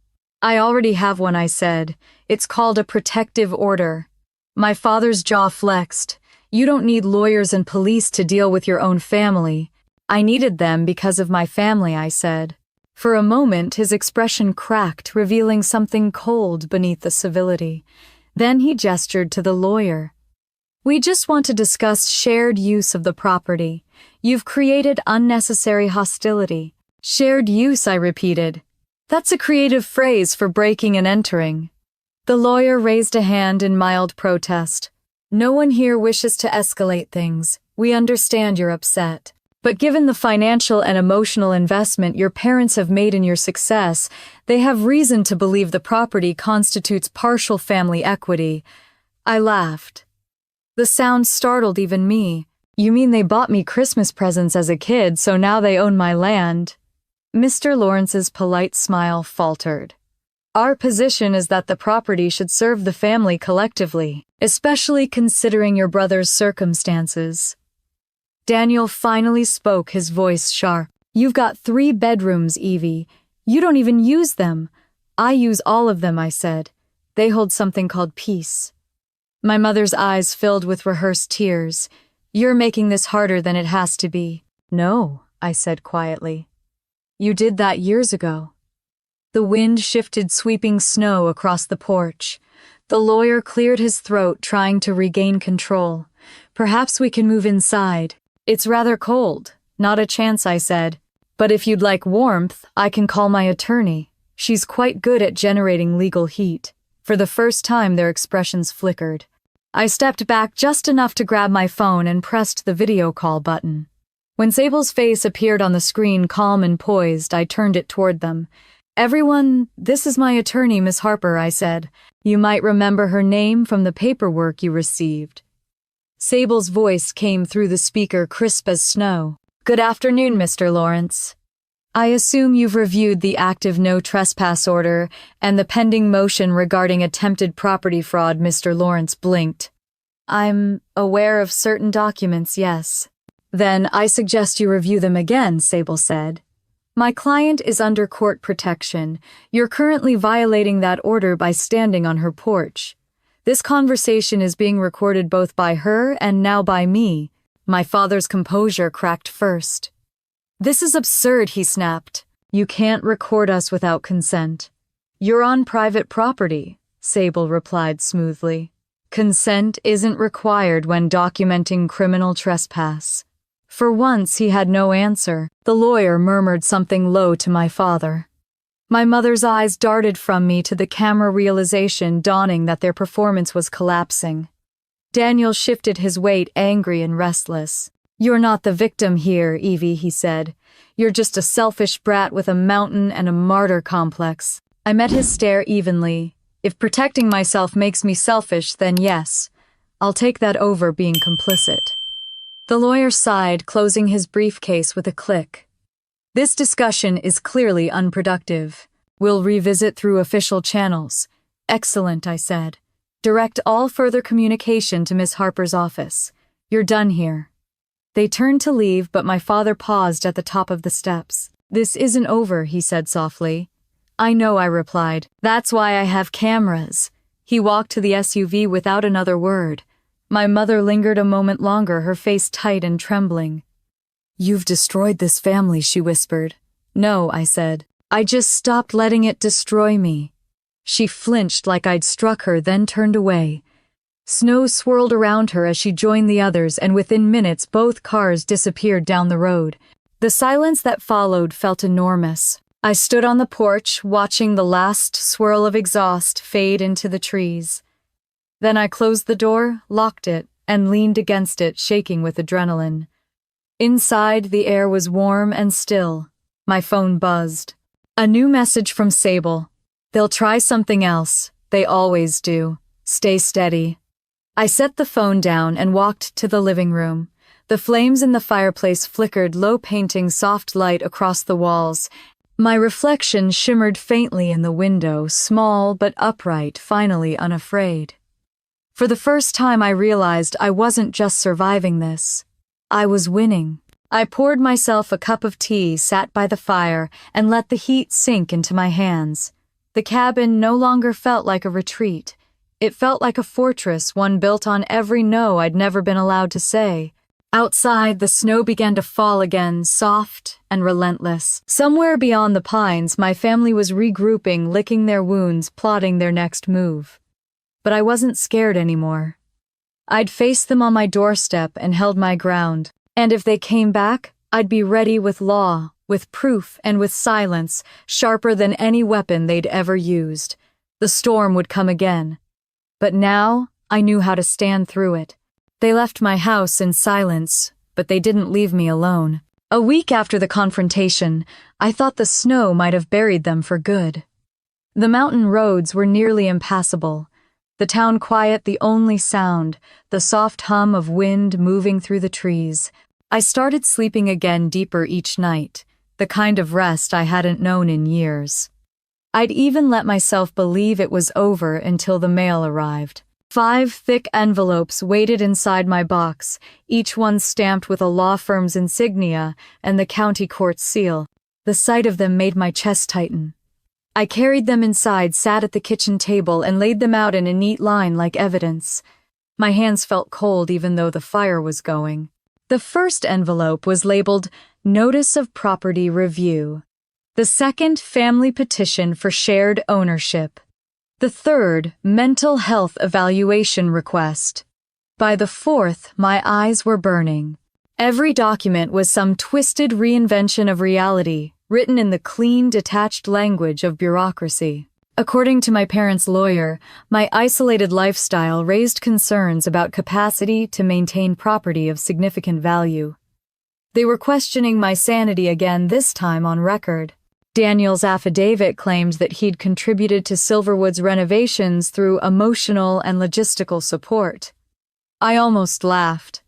I already have one, I said. It's called a protective order. My father's jaw flexed. You don't need lawyers and police to deal with your own family. I needed them because of my family, I said. For a moment, his expression cracked, revealing something cold beneath the civility. Then he gestured to the lawyer. We just want to discuss shared use of the property. You've created unnecessary hostility. Shared use, I repeated. That's a creative phrase for breaking and entering. The lawyer raised a hand in mild protest. No one here wishes to escalate things. We understand you're upset. But given the financial and emotional investment your parents have made in your success, they have reason to believe the property constitutes partial family equity. I laughed. The sound startled even me. You mean they bought me Christmas presents as a kid, so now they own my land? Mr. Lawrence's polite smile faltered. Our position is that the property should serve the family collectively, especially considering your brother's circumstances. Daniel finally spoke, his voice sharp. You've got 3 bedrooms, Evie. You don't even use them. I use all of them, I said. They hold something called peace. My mother's eyes filled with rehearsed tears. You're making this harder than it has to be. No, I said quietly. You did that years ago. The wind shifted, sweeping snow across the porch. The lawyer cleared his throat, trying to regain control. Perhaps we can move inside. It's rather cold. Not a chance, I said. But if you'd like warmth, I can call my attorney. She's quite good at generating legal heat. For the first time, their expressions flickered. I stepped back just enough to grab my phone and pressed the video call button. When Sable's face appeared on the screen, calm and poised, I turned it toward them. Everyone, this is my attorney, Miss Harper, I said. You might remember her name from the paperwork you received. Sable's voice came through the speaker, crisp as snow. Good afternoon, Mr. Lawrence. I assume you've reviewed the active no trespass order and the pending motion regarding attempted property fraud. Mr. Lawrence blinked. I'm aware of certain documents, yes. Then I suggest you review them again, Sable said. My client is under court protection. You're currently violating that order by standing on her porch. This conversation is being recorded both by her and now by me. My father's composure cracked first. This is absurd, he snapped. You can't record us without consent. You're on private property, Sable replied smoothly. Consent isn't required when documenting criminal trespass. For once he had no answer. The lawyer murmured something low to my father. My mother's eyes darted from me to the camera, realization dawning that their performance was collapsing. Daniel shifted his weight, angry and restless. "You're not the victim here, Evie," he said. "You're just a selfish brat with a mountain and a martyr complex." I met his stare evenly. If protecting myself makes me selfish, then yes, I'll take that over being complicit. The lawyer sighed, closing his briefcase with a click. "This discussion is clearly unproductive. We'll revisit through official channels." "Excellent," I said. "Direct all further communication to Miss Harper's office. You're done here." They turned to leave, but my father paused at the top of the steps. "This isn't over," he said softly. "I know," I replied. "That's why I have cameras." He walked to the SUV without another word. My mother lingered a moment longer, her face tight and trembling. "You've destroyed this family," she whispered. "No," I said. "I just stopped letting it destroy me." She flinched like I'd struck her, then turned away. Snow swirled around her as she joined the others, and within minutes both cars disappeared down the road. The silence that followed felt enormous. I stood on the porch, watching the last swirl of exhaust fade into the trees. Then I closed the door, locked it, and leaned against it, shaking with adrenaline. Inside, the air was warm and still. My phone buzzed. A new message from Sable. "They'll try something else. They always do. Stay steady." I set the phone down and walked to the living room. The flames in the fireplace flickered, low, painting soft light across the walls. My reflection shimmered faintly in the window, small but upright, finally unafraid. For the first time I realized I wasn't just surviving this. I was winning. I poured myself a cup of tea, sat by the fire, and let the heat sink into my hands. The cabin no longer felt like a retreat. It felt like a fortress, one built on every no I'd never been allowed to say. Outside, the snow began to fall again, soft and relentless. Somewhere beyond the pines, my family was regrouping, licking their wounds, plotting their next move. But I wasn't scared anymore. I'd faced them on my doorstep and held my ground. And if they came back, I'd be ready with law, with proof, and with silence, sharper than any weapon they'd ever used. The storm would come again. But now, I knew how to stand through it. They left my house in silence, but they didn't leave me alone. A week after the confrontation, I thought the snow might have buried them for good. The mountain roads were nearly impassable. The town quiet, the only sound, the soft hum of wind moving through the trees. I started sleeping again, deeper each night, the kind of rest I hadn't known in years. I'd even let myself believe it was over until the mail arrived. 5 thick envelopes waited inside my box, each one stamped with a law firm's insignia and the county court's seal. The sight of them made my chest tighten. I carried them inside, sat at the kitchen table, and laid them out in a neat line like evidence. My hands felt cold even though the fire was going. The first envelope was labeled Notice of Property Review. The second, Family Petition for Shared Ownership. The third, Mental Health Evaluation Request. By the fourth, my eyes were burning. Every document was some twisted reinvention of reality, written in the clean, detached language of bureaucracy. According to my parents' lawyer, my isolated lifestyle raised concerns about capacity to maintain property of significant value. They were questioning my sanity again, this time on record. Daniel's affidavit claimed that he'd contributed to Silverwood's renovations through emotional and logistical support. I almost laughed.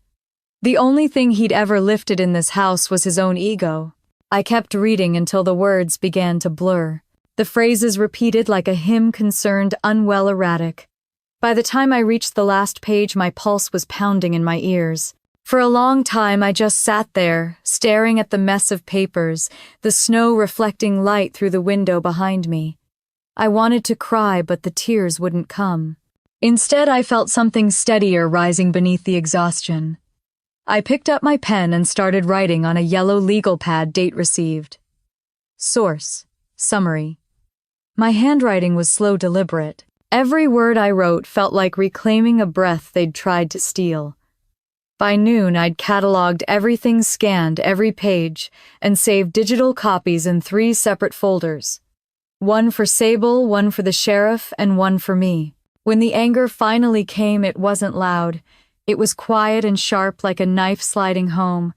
The only thing he'd ever lifted in this house was his own ego. I kept reading until the words began to blur. The phrases repeated like a hymn, concerned, unwell, erratic. By the time I reached the last page, my pulse was pounding in my ears. For a long time, I just sat there, staring at the mess of papers, the snow reflecting light through the window behind me. I wanted to cry, but the tears wouldn't come. Instead, I felt something steadier rising beneath the exhaustion. I picked up my pen and started writing on a yellow legal pad, date received. Source. Summary. My handwriting was slow, deliberate. Every word I wrote felt like reclaiming a breath they'd tried to steal. By noon, I'd cataloged everything, scanned every page, and saved digital copies in 3 separate folders. One for Sable, one for the sheriff, and one for me. When the anger finally came, it wasn't loud. It was quiet and sharp like a knife sliding home.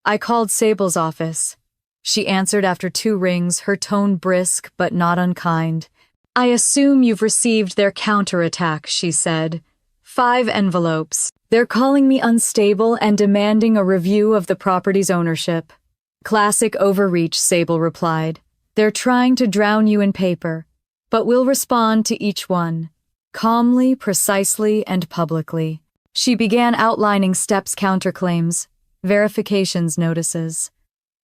I called Sable's office. She answered after 2 rings, her tone brisk but not unkind. "I assume you've received their counterattack," she said. 5 envelopes. "They're calling me unstable and demanding a review of the property's ownership." "Classic overreach," Sable replied. "They're trying to drown you in paper, but we'll respond to each one. Calmly, precisely, and publicly." She began outlining steps, counterclaims, verifications notices.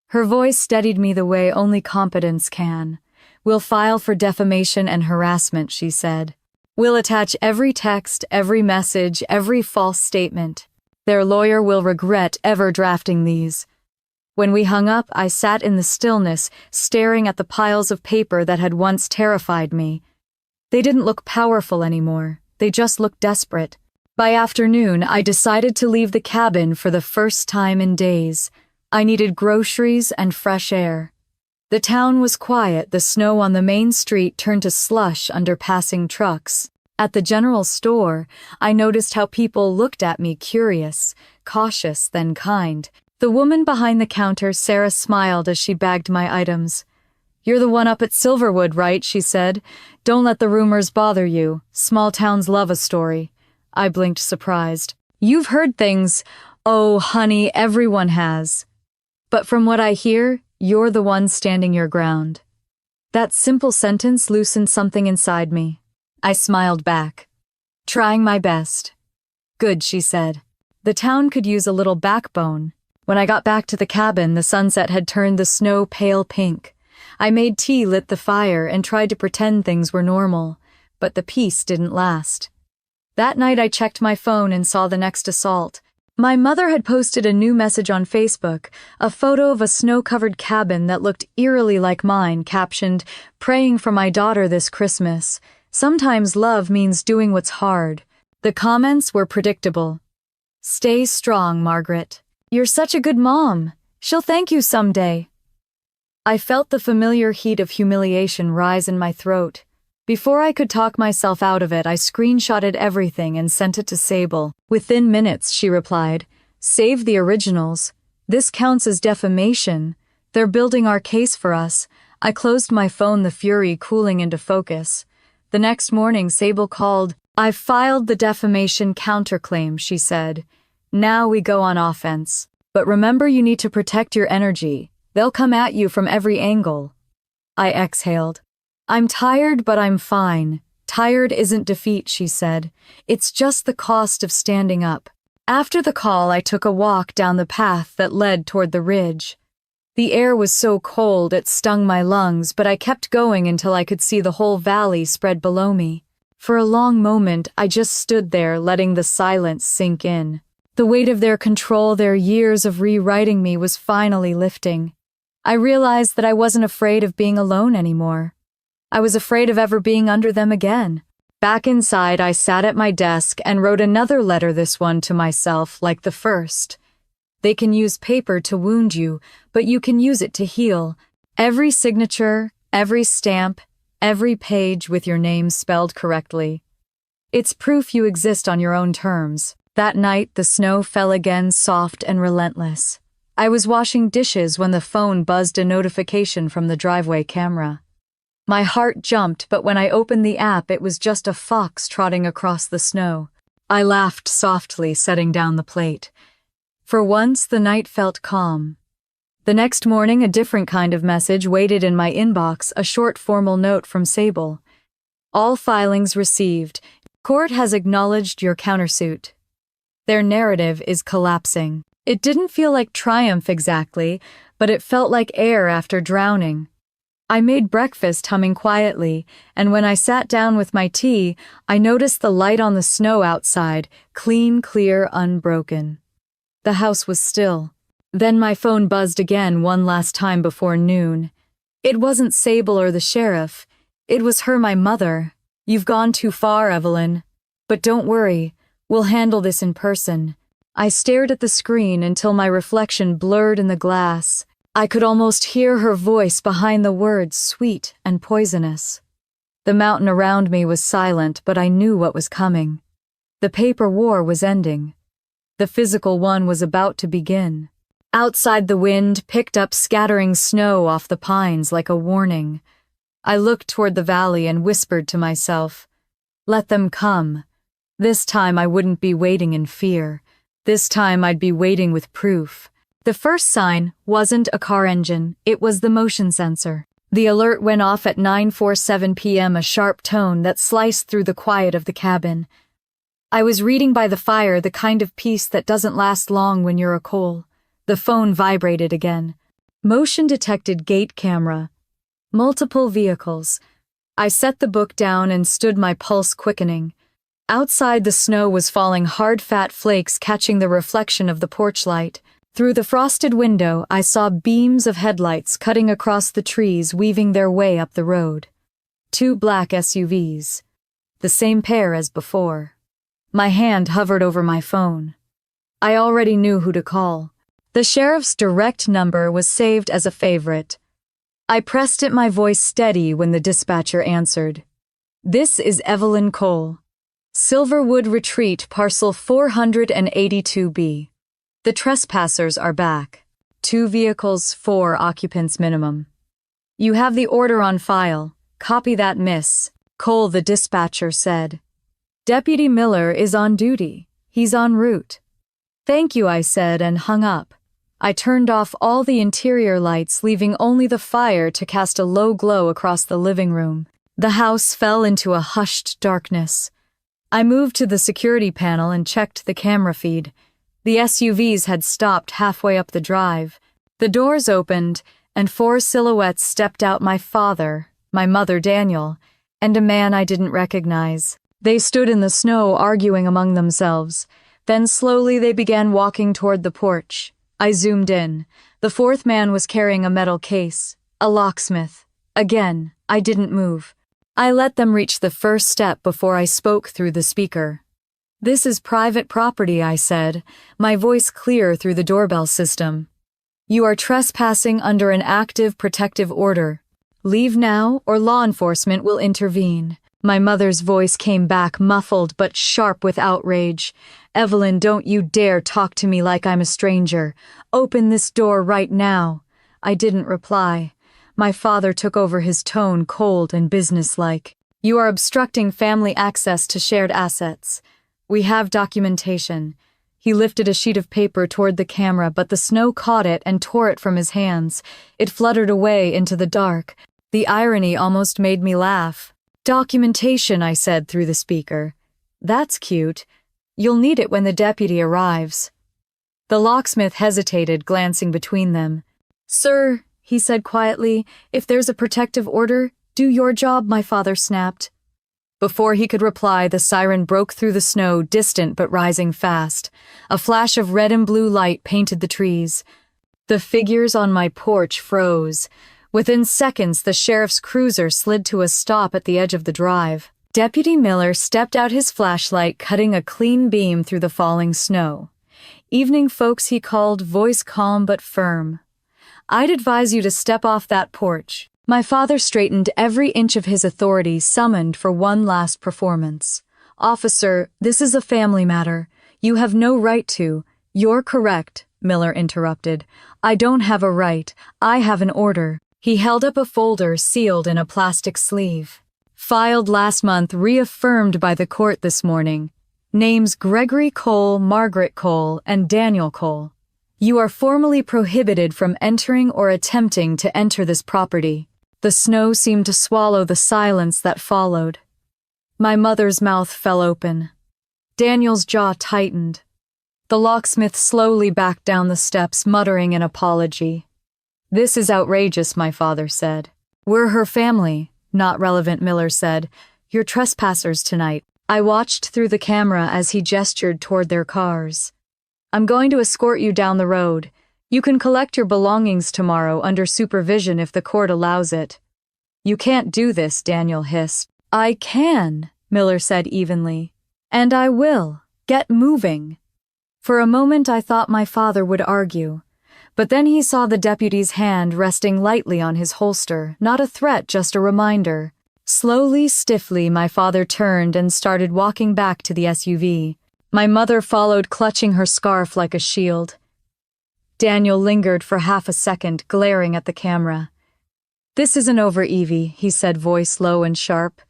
Her voice steadied me the way only competence can. "We'll file for defamation and harassment," she said. "We'll attach every text, every message, every false statement. Their lawyer will regret ever drafting these." When we hung up, I sat in the stillness, staring at the piles of paper that had once terrified me. They didn't look powerful anymore. They just looked desperate. By afternoon, I decided to leave the cabin for the first time in days. I needed groceries and fresh air. The town was quiet, the snow on the main street turned to slush under passing trucks. At the general store, I noticed how people looked at me, curious, cautious, then kind. The woman behind the counter, Sarah, smiled as she bagged my items. "You're the one up at Silverwood, right?" she said. "Don't let the rumors bother you. Small towns love a story." I blinked, surprised. "You've heard things." "Oh, honey, everyone has. But from what I hear, you're the one standing your ground." That simple sentence loosened something inside me. I smiled back, trying my best. "Good," she said. "The town could use a little backbone." When I got back to the cabin, the sunset had turned the snow pale pink. I made tea, lit the fire, and tried to pretend things were normal, but the peace didn't last. That night I checked my phone and saw the next assault. My mother had posted a new message on Facebook, a photo of a snow-covered cabin that looked eerily like mine, captioned, "Praying for my daughter this Christmas. Sometimes love means doing what's hard." The comments were predictable. "Stay strong, Margaret. You're such a good mom. She'll thank you someday." I felt the familiar heat of humiliation rise in my throat. Before I could talk myself out of it, I screenshotted everything and sent it to Sable. Within minutes, she replied, "Save the originals. This counts as defamation. They're building our case for us." I closed my phone, the fury cooling into focus. The next morning, Sable called. "I've filed the defamation counterclaim," she said. "Now we go on offense. But remember, you need to protect your energy. They'll come at you from every angle." I exhaled. "I'm tired, but I'm fine. Tired isn't defeat," she said. "It's just the cost of standing up." After the call, I took a walk down the path that led toward the ridge. The air was so cold it stung my lungs, but I kept going until I could see the whole valley spread below me. For a long moment, I just stood there, letting the silence sink in. The weight of their control, their years of rewriting me, was finally lifting. I realized that I wasn't afraid of being alone anymore. I was afraid of ever being under them again. Back inside, I sat at my desk and wrote another letter, this one to myself, like the first. They can use paper to wound you, but you can use it to heal. Every signature, every stamp, every page with your name spelled correctly. It's proof you exist on your own terms. That night, the snow fell again, soft and relentless. I was washing dishes when the phone buzzed, a notification from the driveway camera. My heart jumped, but when I opened the app, it was just a fox trotting across the snow. I laughed softly, setting down the plate. For once, the night felt calm. The next morning, a different kind of message waited in my inbox, a short formal note from Sable. "All filings received. Court has acknowledged your countersuit." Their narrative is collapsing. It didn't feel like triumph exactly, but it felt like air after drowning. I made breakfast, humming quietly, and when I sat down with my tea, I noticed the light on the snow outside, clean, clear, unbroken. The house was still. Then my phone buzzed again, one last time before noon. It wasn't Sable or the sheriff. It was her, my mother. "You've gone too far, Evelyn. But don't worry, we'll handle this in person." I stared at the screen until my reflection blurred in the glass. I could almost hear her voice behind the words, sweet and poisonous. The mountain around me was silent, but I knew what was coming. The paper war was ending. The physical one was about to begin. Outside, the wind picked up scattering snow off the pines like a warning. I looked toward the valley and whispered to myself, "Let them come. This time I wouldn't be waiting in fear. This time I'd be waiting with proof." The first sign wasn't a car engine, it was the motion sensor. The alert went off at 9:47 p.m., a sharp tone that sliced through the quiet of the cabin. I was reading by the fire, the kind of peace that doesn't last long when you're a coal. The phone vibrated again. Motion detected gate camera. Multiple vehicles. I set the book down and stood, my pulse quickening. Outside, the snow was falling, hard fat flakes catching the reflection of the porch light. Through the frosted window, I saw beams of headlights cutting across the trees, weaving their way up the road. 2 black SUVs. The same pair as before. My hand hovered over my phone. I already knew who to call. The sheriff's direct number was saved as a favorite. I pressed it, my voice steady, when the dispatcher answered. "This is Evelyn Cole. Silverwood Retreat, parcel 482B. The trespassers are back. 2 vehicles, 4 occupants minimum. You have the order on file. Copy that, miss," Cole, the dispatcher, said. "Deputy Miller is on duty. He's en route." "Thank you," I said, and hung up. I turned off all the interior lights, leaving only the fire to cast a low glow across the living room. The house fell into a hushed darkness. I moved to the security panel and checked the camera feed. The SUVs had stopped halfway up the drive. The doors opened, and 4 silhouettes stepped out: my father, my mother Daniel, and a man I didn't recognize. They stood in the snow, arguing among themselves. Then slowly they began walking toward the porch. I zoomed in. The 4th man was carrying a metal case, a locksmith. Again, I didn't move. I let them reach the first step before I spoke through the speaker. "This is private property," I said, my voice clear through the doorbell system. "You are trespassing under an active protective order. Leave now or law enforcement will intervene." My mother's voice came back, muffled but sharp with outrage. "Evelyn, don't you dare talk to me like I'm a stranger. Open this door right now." I didn't reply. My father took over, his tone cold and businesslike. "You are obstructing family access to shared assets. We have documentation." He lifted a sheet of paper toward the camera, but the snow caught it and tore it from his hands. It fluttered away into the dark. The irony almost made me laugh. "Documentation," I said through the speaker. "That's cute. You'll need it when the deputy arrives." The locksmith hesitated, glancing between them. "Sir," he said quietly, "if there's a protective order, do your job," my father snapped. Before he could reply, the siren broke through the snow, distant but rising fast. A flash of red and blue light painted the trees. The figures on my porch froze. Within seconds, the sheriff's cruiser slid to a stop at the edge of the drive. Deputy Miller stepped out, his flashlight cutting a clean beam through the falling snow. "Evening, folks," he called, voice calm but firm. "I'd advise you to step off that porch." My father straightened, every inch of his authority summoned for one last performance. "Officer, this is a family matter. You have no right to—" "You're correct," Miller interrupted. "I don't have a right. I have an order." He held up a folder sealed in a plastic sleeve. "Filed last month, reaffirmed by the court this morning. Names Gregory Cole, Margaret Cole, and Daniel Cole. You are formally prohibited from entering or attempting to enter this property." The snow seemed to swallow the silence that followed. My mother's mouth fell open. Daniel's jaw tightened. The locksmith slowly backed down the steps, muttering an apology. "This is outrageous," my father said. "We're her family." "Not relevant," Miller said. "You're trespassers tonight." I watched through the camera as he gestured toward their cars. "I'm going to escort you down the road. You can collect your belongings tomorrow under supervision if the court allows it." "You can't do this," Daniel hissed. "I can," Miller said evenly. "And I will. Get moving." For a moment I thought my father would argue, But then he saw the deputy's hand resting lightly on his holster, not a threat, just a reminder. Slowly, stiffly, my father turned and started walking back to the SUV. My mother followed, clutching her scarf like a shield. Daniel lingered for half a second, glaring at the camera. "This isn't over, Evie," he said, voice low and sharp.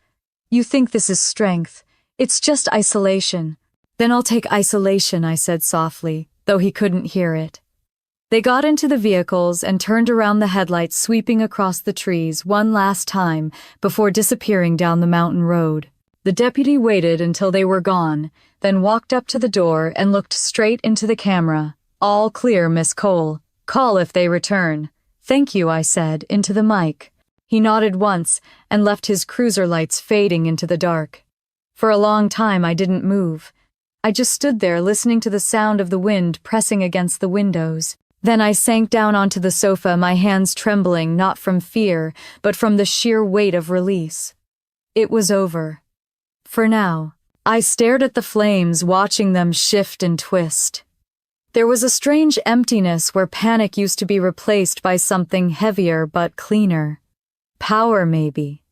"You think this is strength. It's just isolation." "Then I'll take isolation," I said softly, though he couldn't hear it. They got into the vehicles and turned around, the headlights sweeping across the trees one last time before disappearing down the mountain road. The deputy waited until they were gone, then walked up to the door and looked straight into the camera. "All clear, Miss Cole. Call if they return." "Thank you," I said, into the mic. He nodded once and left his cruiser lights fading into the dark. For a long time I didn't move. I just stood there listening to the sound of the wind pressing against the windows. Then I sank down onto the sofa, my hands trembling not from fear, but from the sheer weight of release. It was over. For now. I stared at the flames, watching them shift and twist. There was a strange emptiness where panic used to be replaced by something heavier but cleaner. Power, maybe.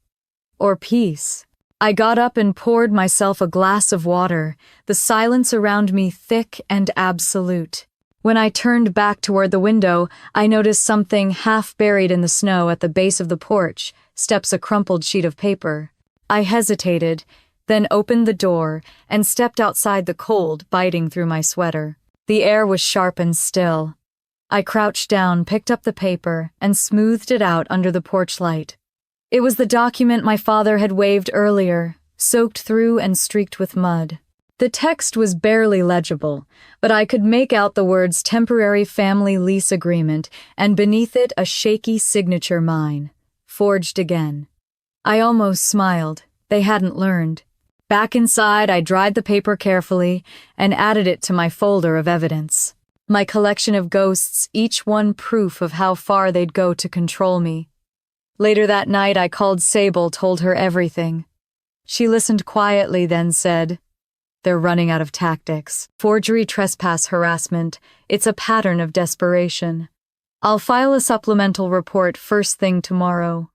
Or peace. I got up and poured myself a glass of water, the silence around me thick and absolute. When I turned back toward the window, I noticed something half buried in the snow at the base of the porch, steps a crumpled sheet of paper. I hesitated, then opened the door and stepped outside, the cold biting through my sweater. The air was sharp and still. I crouched down, picked up the paper, and smoothed it out under the porch light. It was the document my father had waved earlier, soaked through and streaked with mud. The text was barely legible, but I could make out the words "temporary family lease agreement" and beneath it a shaky signature, mine, forged again. I almost smiled. They hadn't learned. Back inside, I dried the paper carefully and added it to my folder of evidence. My collection of ghosts, each one proof of how far they'd go to control me. Later that night, I called Sable, told her everything. She listened quietly, then said, "They're running out of tactics. Forgery, trespass, harassment. It's a pattern of desperation. I'll file a supplemental report first thing tomorrow."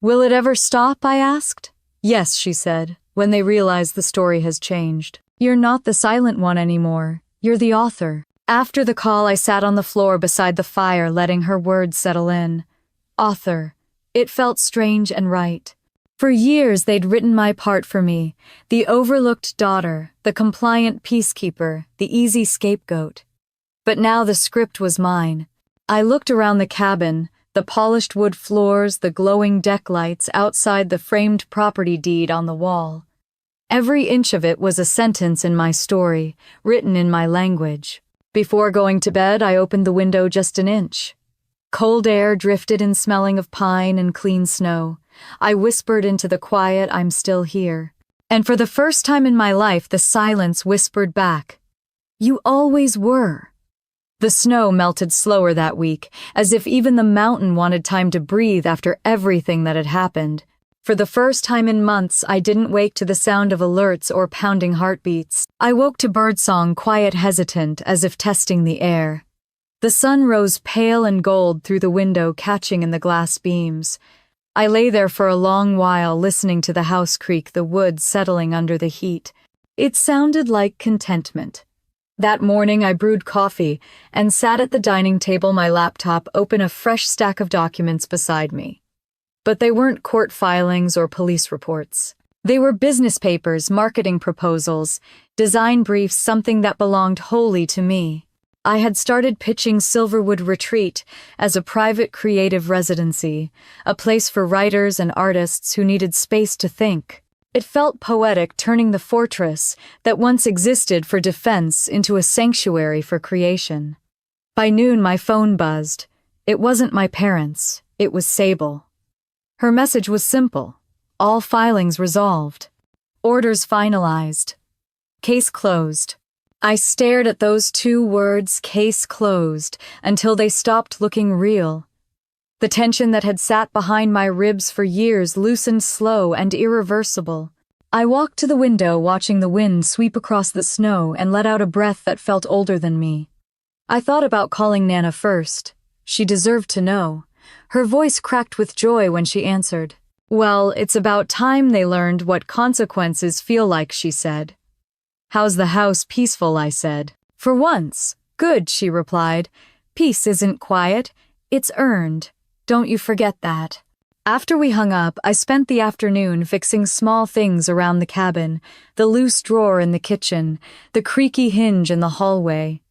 "Will it ever stop?" I asked. "Yes," she said, "when they realize the story has changed. You're not the silent one anymore. You're the author." After the call, I sat on the floor beside the fire, letting her words settle in. Author. It felt strange and right. For years, they'd written my part for me, the overlooked daughter, the compliant peacekeeper, the easy scapegoat. But now the script was mine. I looked around the cabin, the polished wood floors, the glowing deck lights outside, the framed property deed on the wall. Every inch of it was a sentence in my story, written in my language. Before going to bed, I opened the window just an inch. Cold air drifted in, smelling of pine and clean snow. I whispered into the quiet, "I'm still here." And for the first time in my life, the silence whispered back, "You always were." The snow melted slower that week, as if even the mountain wanted time to breathe after everything that had happened. For the first time in months, I didn't wake to the sound of alerts or pounding heartbeats. I woke to birdsong, quiet, hesitant, as if testing the air. The sun rose pale and gold through the window, catching in the glass beams. I lay there for a long while, listening to the house creak, the wood settling under the heat. It sounded like contentment. That morning I brewed coffee and sat at the dining table, my laptop open, a fresh stack of documents beside me. But they weren't court filings or police reports. They were business papers, marketing proposals, design briefs, something that belonged wholly to me. I had started pitching Silverwood Retreat as a private creative residency, a place for writers and artists who needed space to think. It felt poetic, turning the fortress that once existed for defense into a sanctuary for creation. By noon, my phone buzzed. It wasn't my parents, it was Sable. Her message was simple. All filings resolved. Orders finalized. Case closed. I stared at those two words, case closed, until they stopped looking real. The tension that had sat behind my ribs for years loosened, slow and irreversible. I walked to the window, watching the wind sweep across the snow, and let out a breath that felt older than me. I thought about calling Nana first, She deserved to know. Her voice cracked with joy when she answered. "Well, it's about time they learned what consequences feel like," she said. "How's the house peaceful?" I said. "For once." "Good," she replied. "Peace isn't quiet, it's earned. Don't you forget that." After we hung up, I spent the afternoon fixing small things around the cabin, the loose drawer in the kitchen, the creaky hinge in the hallway.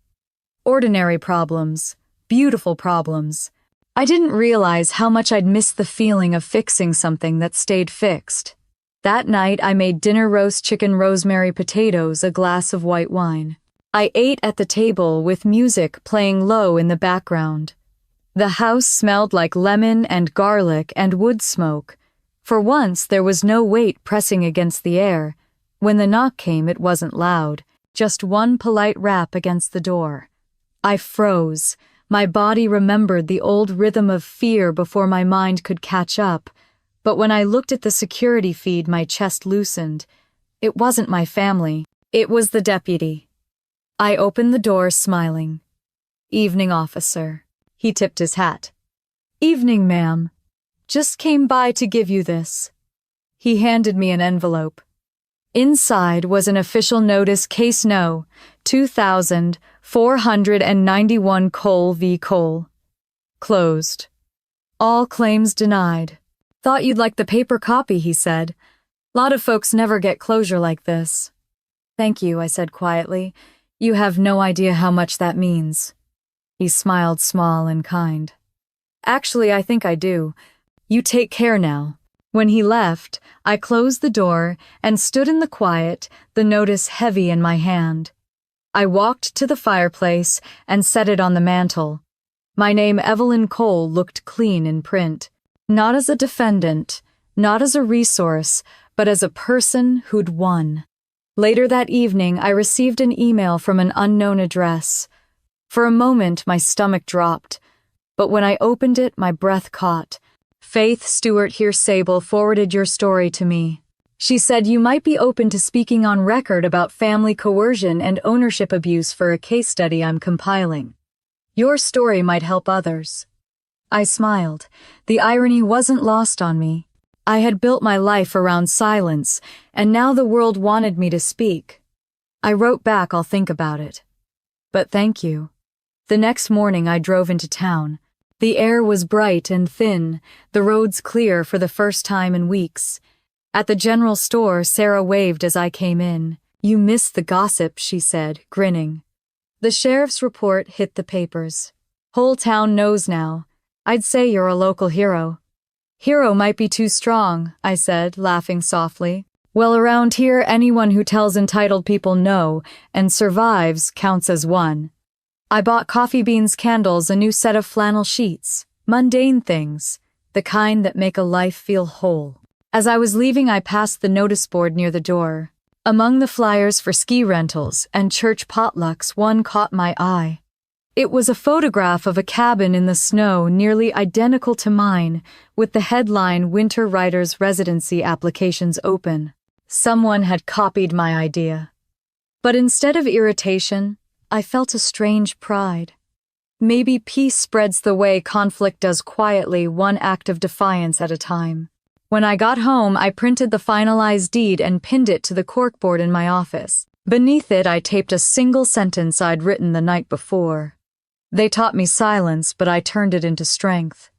Ordinary problems, beautiful problems. I didn't realize how much I'd missed the feeling of fixing something that stayed fixed. That night, I made dinner roast chicken, rosemary potatoes, a glass of white wine. I ate at the table with music playing low in the background. The house smelled like lemon and garlic and wood smoke. For once, there was no weight pressing against the air. When the knock came, it wasn't loud, just one polite rap against the door. I froze. My body remembered the old rhythm of fear before my mind could catch up. But when I looked at the security feed, my chest loosened. It wasn't my family. It was the deputy. I opened the door, smiling. "Evening, officer." He tipped his hat. "Evening, ma'am. Just came by to give you this." He handed me an envelope. Inside was an official notice, case no. 2491 Cole v. Cole. Closed. All claims denied. "Thought you'd like the paper copy," he said. "Lot of folks never get closure like this." "Thank you," I said quietly. "You have no idea how much that means." He smiled, small and kind. "Actually, I think I do. You take care now." When he left, I closed the door and stood in the quiet, the notice heavy in my hand. I walked to the fireplace and set it on the mantel. My name, Evelyn Cole, looked clean in print. Not as a defendant, not as a resource, but as a person who'd won. Later that evening, I received an email from an unknown address. For a moment, my stomach dropped, but when I opened it, my breath caught. "Faith Stewart here, Sable forwarded your story to me. She said you might be open to speaking on record about family coercion and ownership abuse for a case study I'm compiling. Your story might help others." I smiled. The irony wasn't lost on me. I had built my life around silence, and now the world wanted me to speak. I wrote back, "I'll think about it. But thank you." The next morning I drove into town. The air was bright and thin, the roads clear for the first time in weeks. At the general store, Sarah waved as I came in. "You missed the gossip," she said, grinning. The sheriff's report hit the papers. "Whole town knows now. I'd say you're a local hero." "Hero might be too strong," I said, laughing softly. "Well, around here, anyone who tells entitled people no and survives counts as one." I bought coffee beans, candles, a new set of flannel sheets. Mundane things, the kind that make a life feel whole. As I was leaving, I passed the notice board near the door. Among the flyers for ski rentals and church potlucks, one caught my eye. It was a photograph of a cabin in the snow nearly identical to mine, with the headline, "Winter Writers Residency Applications Open." Someone had copied my idea. But instead of irritation, I felt a strange pride. Maybe peace spreads the way conflict does, quietly, one act of defiance at a time. When I got home, I printed the finalized deed and pinned it to the corkboard in my office. Beneath it, I taped a single sentence I'd written the night before. They taught me silence, but I turned it into strength.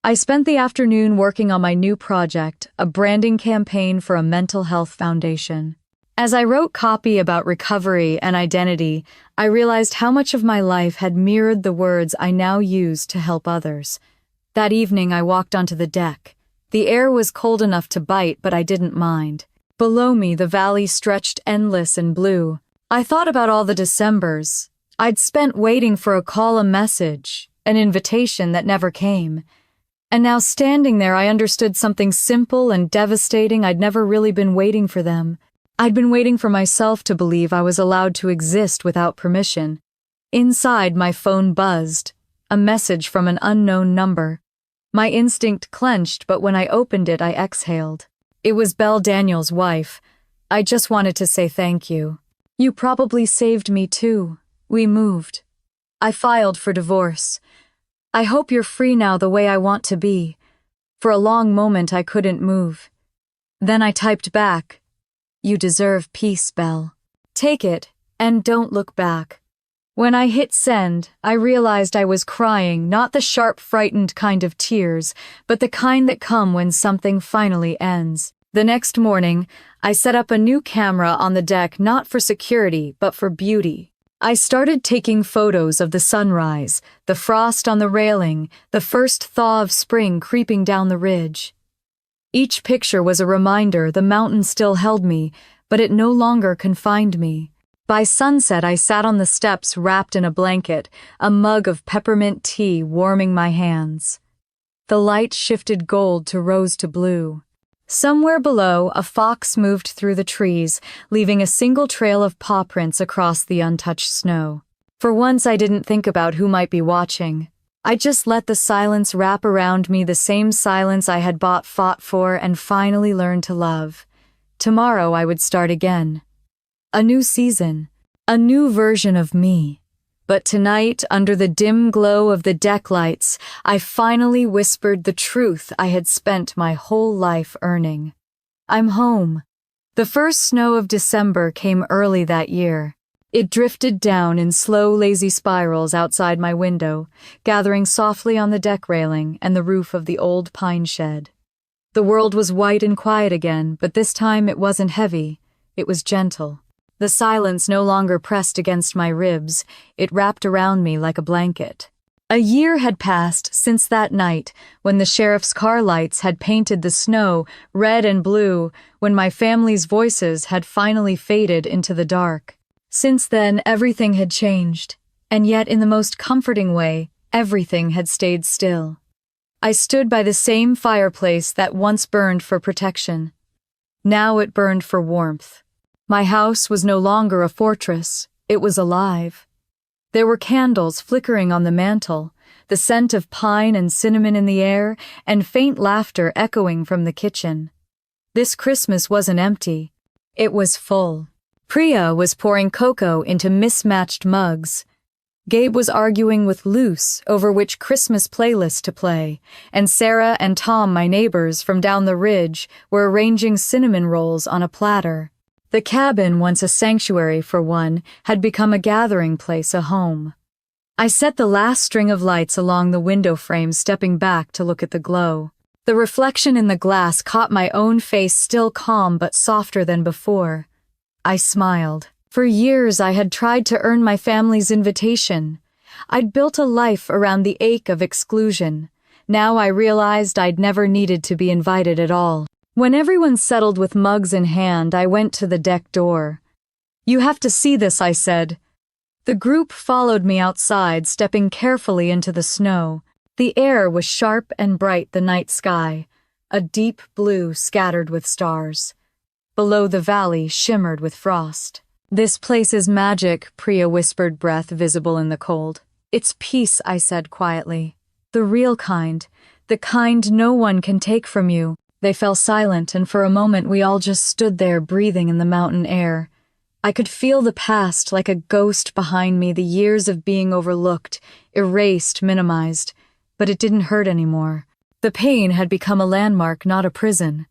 I spent the afternoon working on my new project, a branding campaign for a mental health foundation. As I wrote copy about recovery and identity, I realized how much of my life had mirrored the words I now use to help others. That evening, I walked onto the deck. The air was cold enough to bite, but I didn't mind. Below me, the valley stretched endless and blue. I thought about all the Decembers I'd spent waiting for a call, a message, an invitation that never came. And now standing there, I understood something simple and devastating. I'd never really been waiting for them. I'd been waiting for myself to believe I was allowed to exist without permission. Inside, my phone buzzed, a message from an unknown number. My instinct clenched, but when I opened it, I exhaled. It was Belle Daniels' wife. "I just wanted to say thank you. You probably saved me too. We moved. I filed for divorce. I hope you're free now the way I want to be. For a long moment I couldn't move. Then I typed back, "You deserve peace, Belle. Take it, and don't look back." When I hit send, I realized I was crying, not the sharp, frightened kind of tears, but the kind that come when something finally ends. The next morning, I set up a new camera on the deck not for security, but for beauty. I started taking photos of the sunrise, the frost on the railing, the first thaw of spring creeping down the ridge. Each picture was a reminder the mountain still held me, but it no longer confined me. By sunset, I sat on the steps wrapped in a blanket, a mug of peppermint tea warming my hands. The light shifted gold to rose to blue. Somewhere below, a fox moved through the trees, leaving a single trail of paw prints across the untouched snow. For once, I didn't think about who might be watching. I just let the silence wrap around me, the same silence I had fought for, and finally learned to love. Tomorrow I would start again. A new season, a new version of me. But tonight, under the dim glow of the deck lights, I finally whispered the truth I had spent my whole life earning. I'm home. The first snow of December came early that year. It drifted down in slow, lazy spirals outside my window, gathering softly on the deck railing and the roof of the old pine shed. The world was white and quiet again, but this time it wasn't heavy. It was gentle. The silence no longer pressed against my ribs. It wrapped around me like a blanket. A year had passed since that night when the sheriff's car lights had painted the snow red and blue, when my family's voices had finally faded into the dark. Since then, everything had changed, and yet in the most comforting way, everything had stayed still. I stood by the same fireplace that once burned for protection. Now it burned for warmth. My house was no longer a fortress, it was alive. There were candles flickering on the mantel, the scent of pine and cinnamon in the air, and faint laughter echoing from the kitchen. This Christmas wasn't empty, it was full. Priya was pouring cocoa into mismatched mugs. Gabe was arguing with Luce over which Christmas playlist to play, and Sarah and Tom, my neighbors from down the ridge, were arranging cinnamon rolls on a platter. The cabin, once a sanctuary for one, had become a gathering place, a home. I set the last string of lights along the window frame, stepping back to look at the glow. The reflection in the glass caught my own face, still calm but softer than before. I smiled. For years I had tried to earn my family's invitation. I'd built a life around the ache of exclusion. Now I realized I'd never needed to be invited at all. When everyone settled with mugs in hand, I went to the deck door. "You have to see this," I said. The group followed me outside, stepping carefully into the snow. The air was sharp and bright, the night sky, a deep blue scattered with stars. Below, the valley shimmered with frost. "This place is magic," Priya whispered, breath visible in the cold. "It's peace," I said quietly. "The real kind, the kind no one can take from you." They fell silent, and for a moment we all just stood there, breathing in the mountain air. I could feel the past like a ghost behind me, the years of being overlooked, erased, minimized. But it didn't hurt anymore. The pain had become a landmark, not a prison.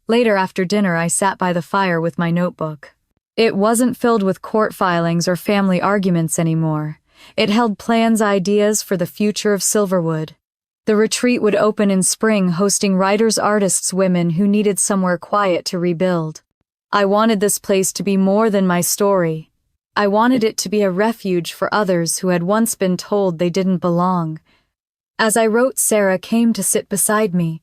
Later, after dinner, I sat by the fire with my notebook. It wasn't filled with court filings or family arguments anymore. It held plans, ideas for the future of Silverwood. The retreat would open in spring, hosting writers, artists, women who needed somewhere quiet to rebuild. I wanted this place to be more than my story. I wanted it to be a refuge for others who had once been told they didn't belong. As I wrote, Sarah came to sit beside me.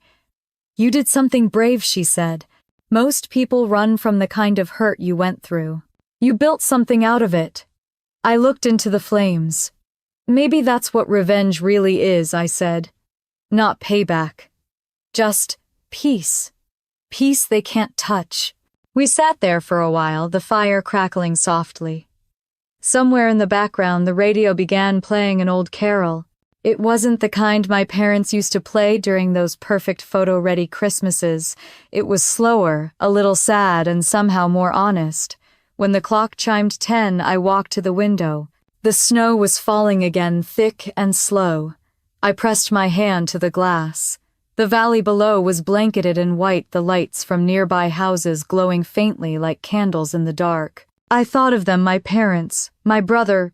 "You did something brave," she said. "Most people run from the kind of hurt you went through. You built something out of it." I looked into the flames. "Maybe that's what revenge really is," I said. "Not payback. Just peace. Peace they can't touch." We sat there for a while, the fire crackling softly. Somewhere in the background, the radio began playing an old carol. It wasn't the kind my parents used to play during those perfect photo-ready Christmases. It was slower, a little sad, and somehow more honest. When the clock chimed 10, I walked to the window. The snow was falling again, thick and slow. I pressed my hand to the glass. The valley below was blanketed in white, the lights from nearby houses glowing faintly like candles in the dark. I thought of them, my parents, my brother,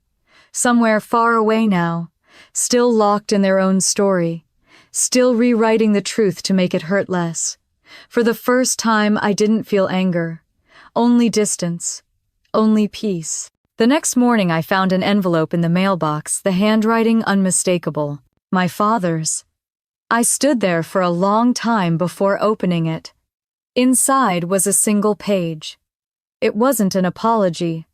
somewhere far away now, still locked in their own story, still rewriting the truth to make it hurt less. For the first time, I didn't feel anger, only distance, only peace. The next morning, I found an envelope in the mailbox, the handwriting unmistakable, my father's. I stood there for a long time before opening it. Inside was a single page. It wasn't an apology.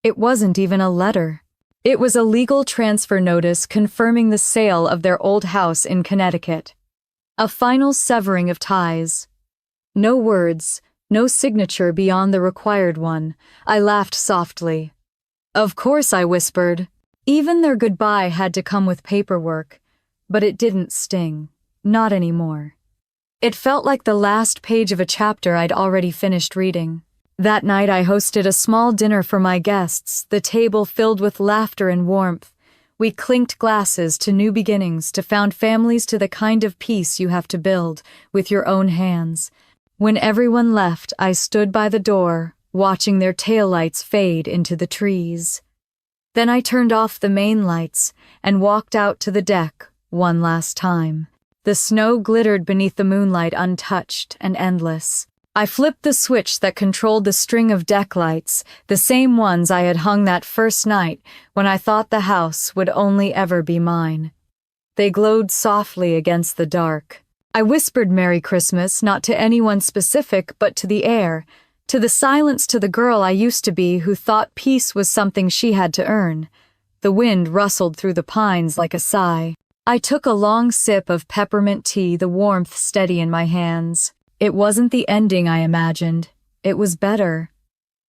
It wasn't even a letter. It was a legal transfer notice confirming the sale of their old house in Connecticut. A final severing of ties. No words, no signature beyond the required one. I laughed softly. Of course, I whispered. Even their goodbye had to come with paperwork, but it didn't sting. Not anymore. It felt like the last page of a chapter I'd already finished reading. That night I hosted a small dinner for my guests, the table filled with laughter and warmth. We clinked glasses to new beginnings, to found families, to the kind of peace you have to build with your own hands. When everyone left, I stood by the door, watching their taillights fade into the trees. Then I turned off the main lights and walked out to the deck one last time. The snow glittered beneath the moonlight, untouched and endless. I flipped the switch that controlled the string of deck lights, the same ones I had hung that first night when I thought the house would only ever be mine. They glowed softly against the dark. I whispered Merry Christmas, not to anyone specific, but to the air, to the silence, to the girl I used to be who thought peace was something she had to earn. The wind rustled through the pines like a sigh. I took a long sip of peppermint tea, the warmth steady in my hands. It wasn't the ending I imagined. It was better.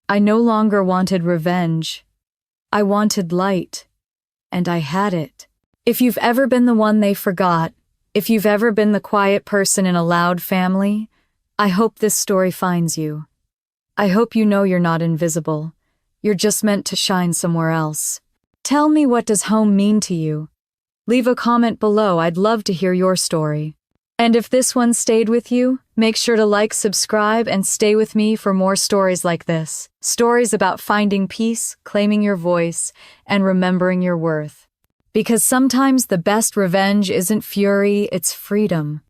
I no longer wanted revenge. I wanted light. And I had it. If you've ever been the one they forgot, if you've ever been the quiet person in a loud family, I hope this story finds you. I hope you know you're not invisible. You're just meant to shine somewhere else. Tell me, what does home mean to you? Leave a comment below. I'd love to hear your story. And if this one stayed with you, make sure to like, subscribe, and stay with me for more stories like this. Stories about finding peace, claiming your voice, and remembering your worth. Because sometimes the best revenge isn't fury, it's freedom.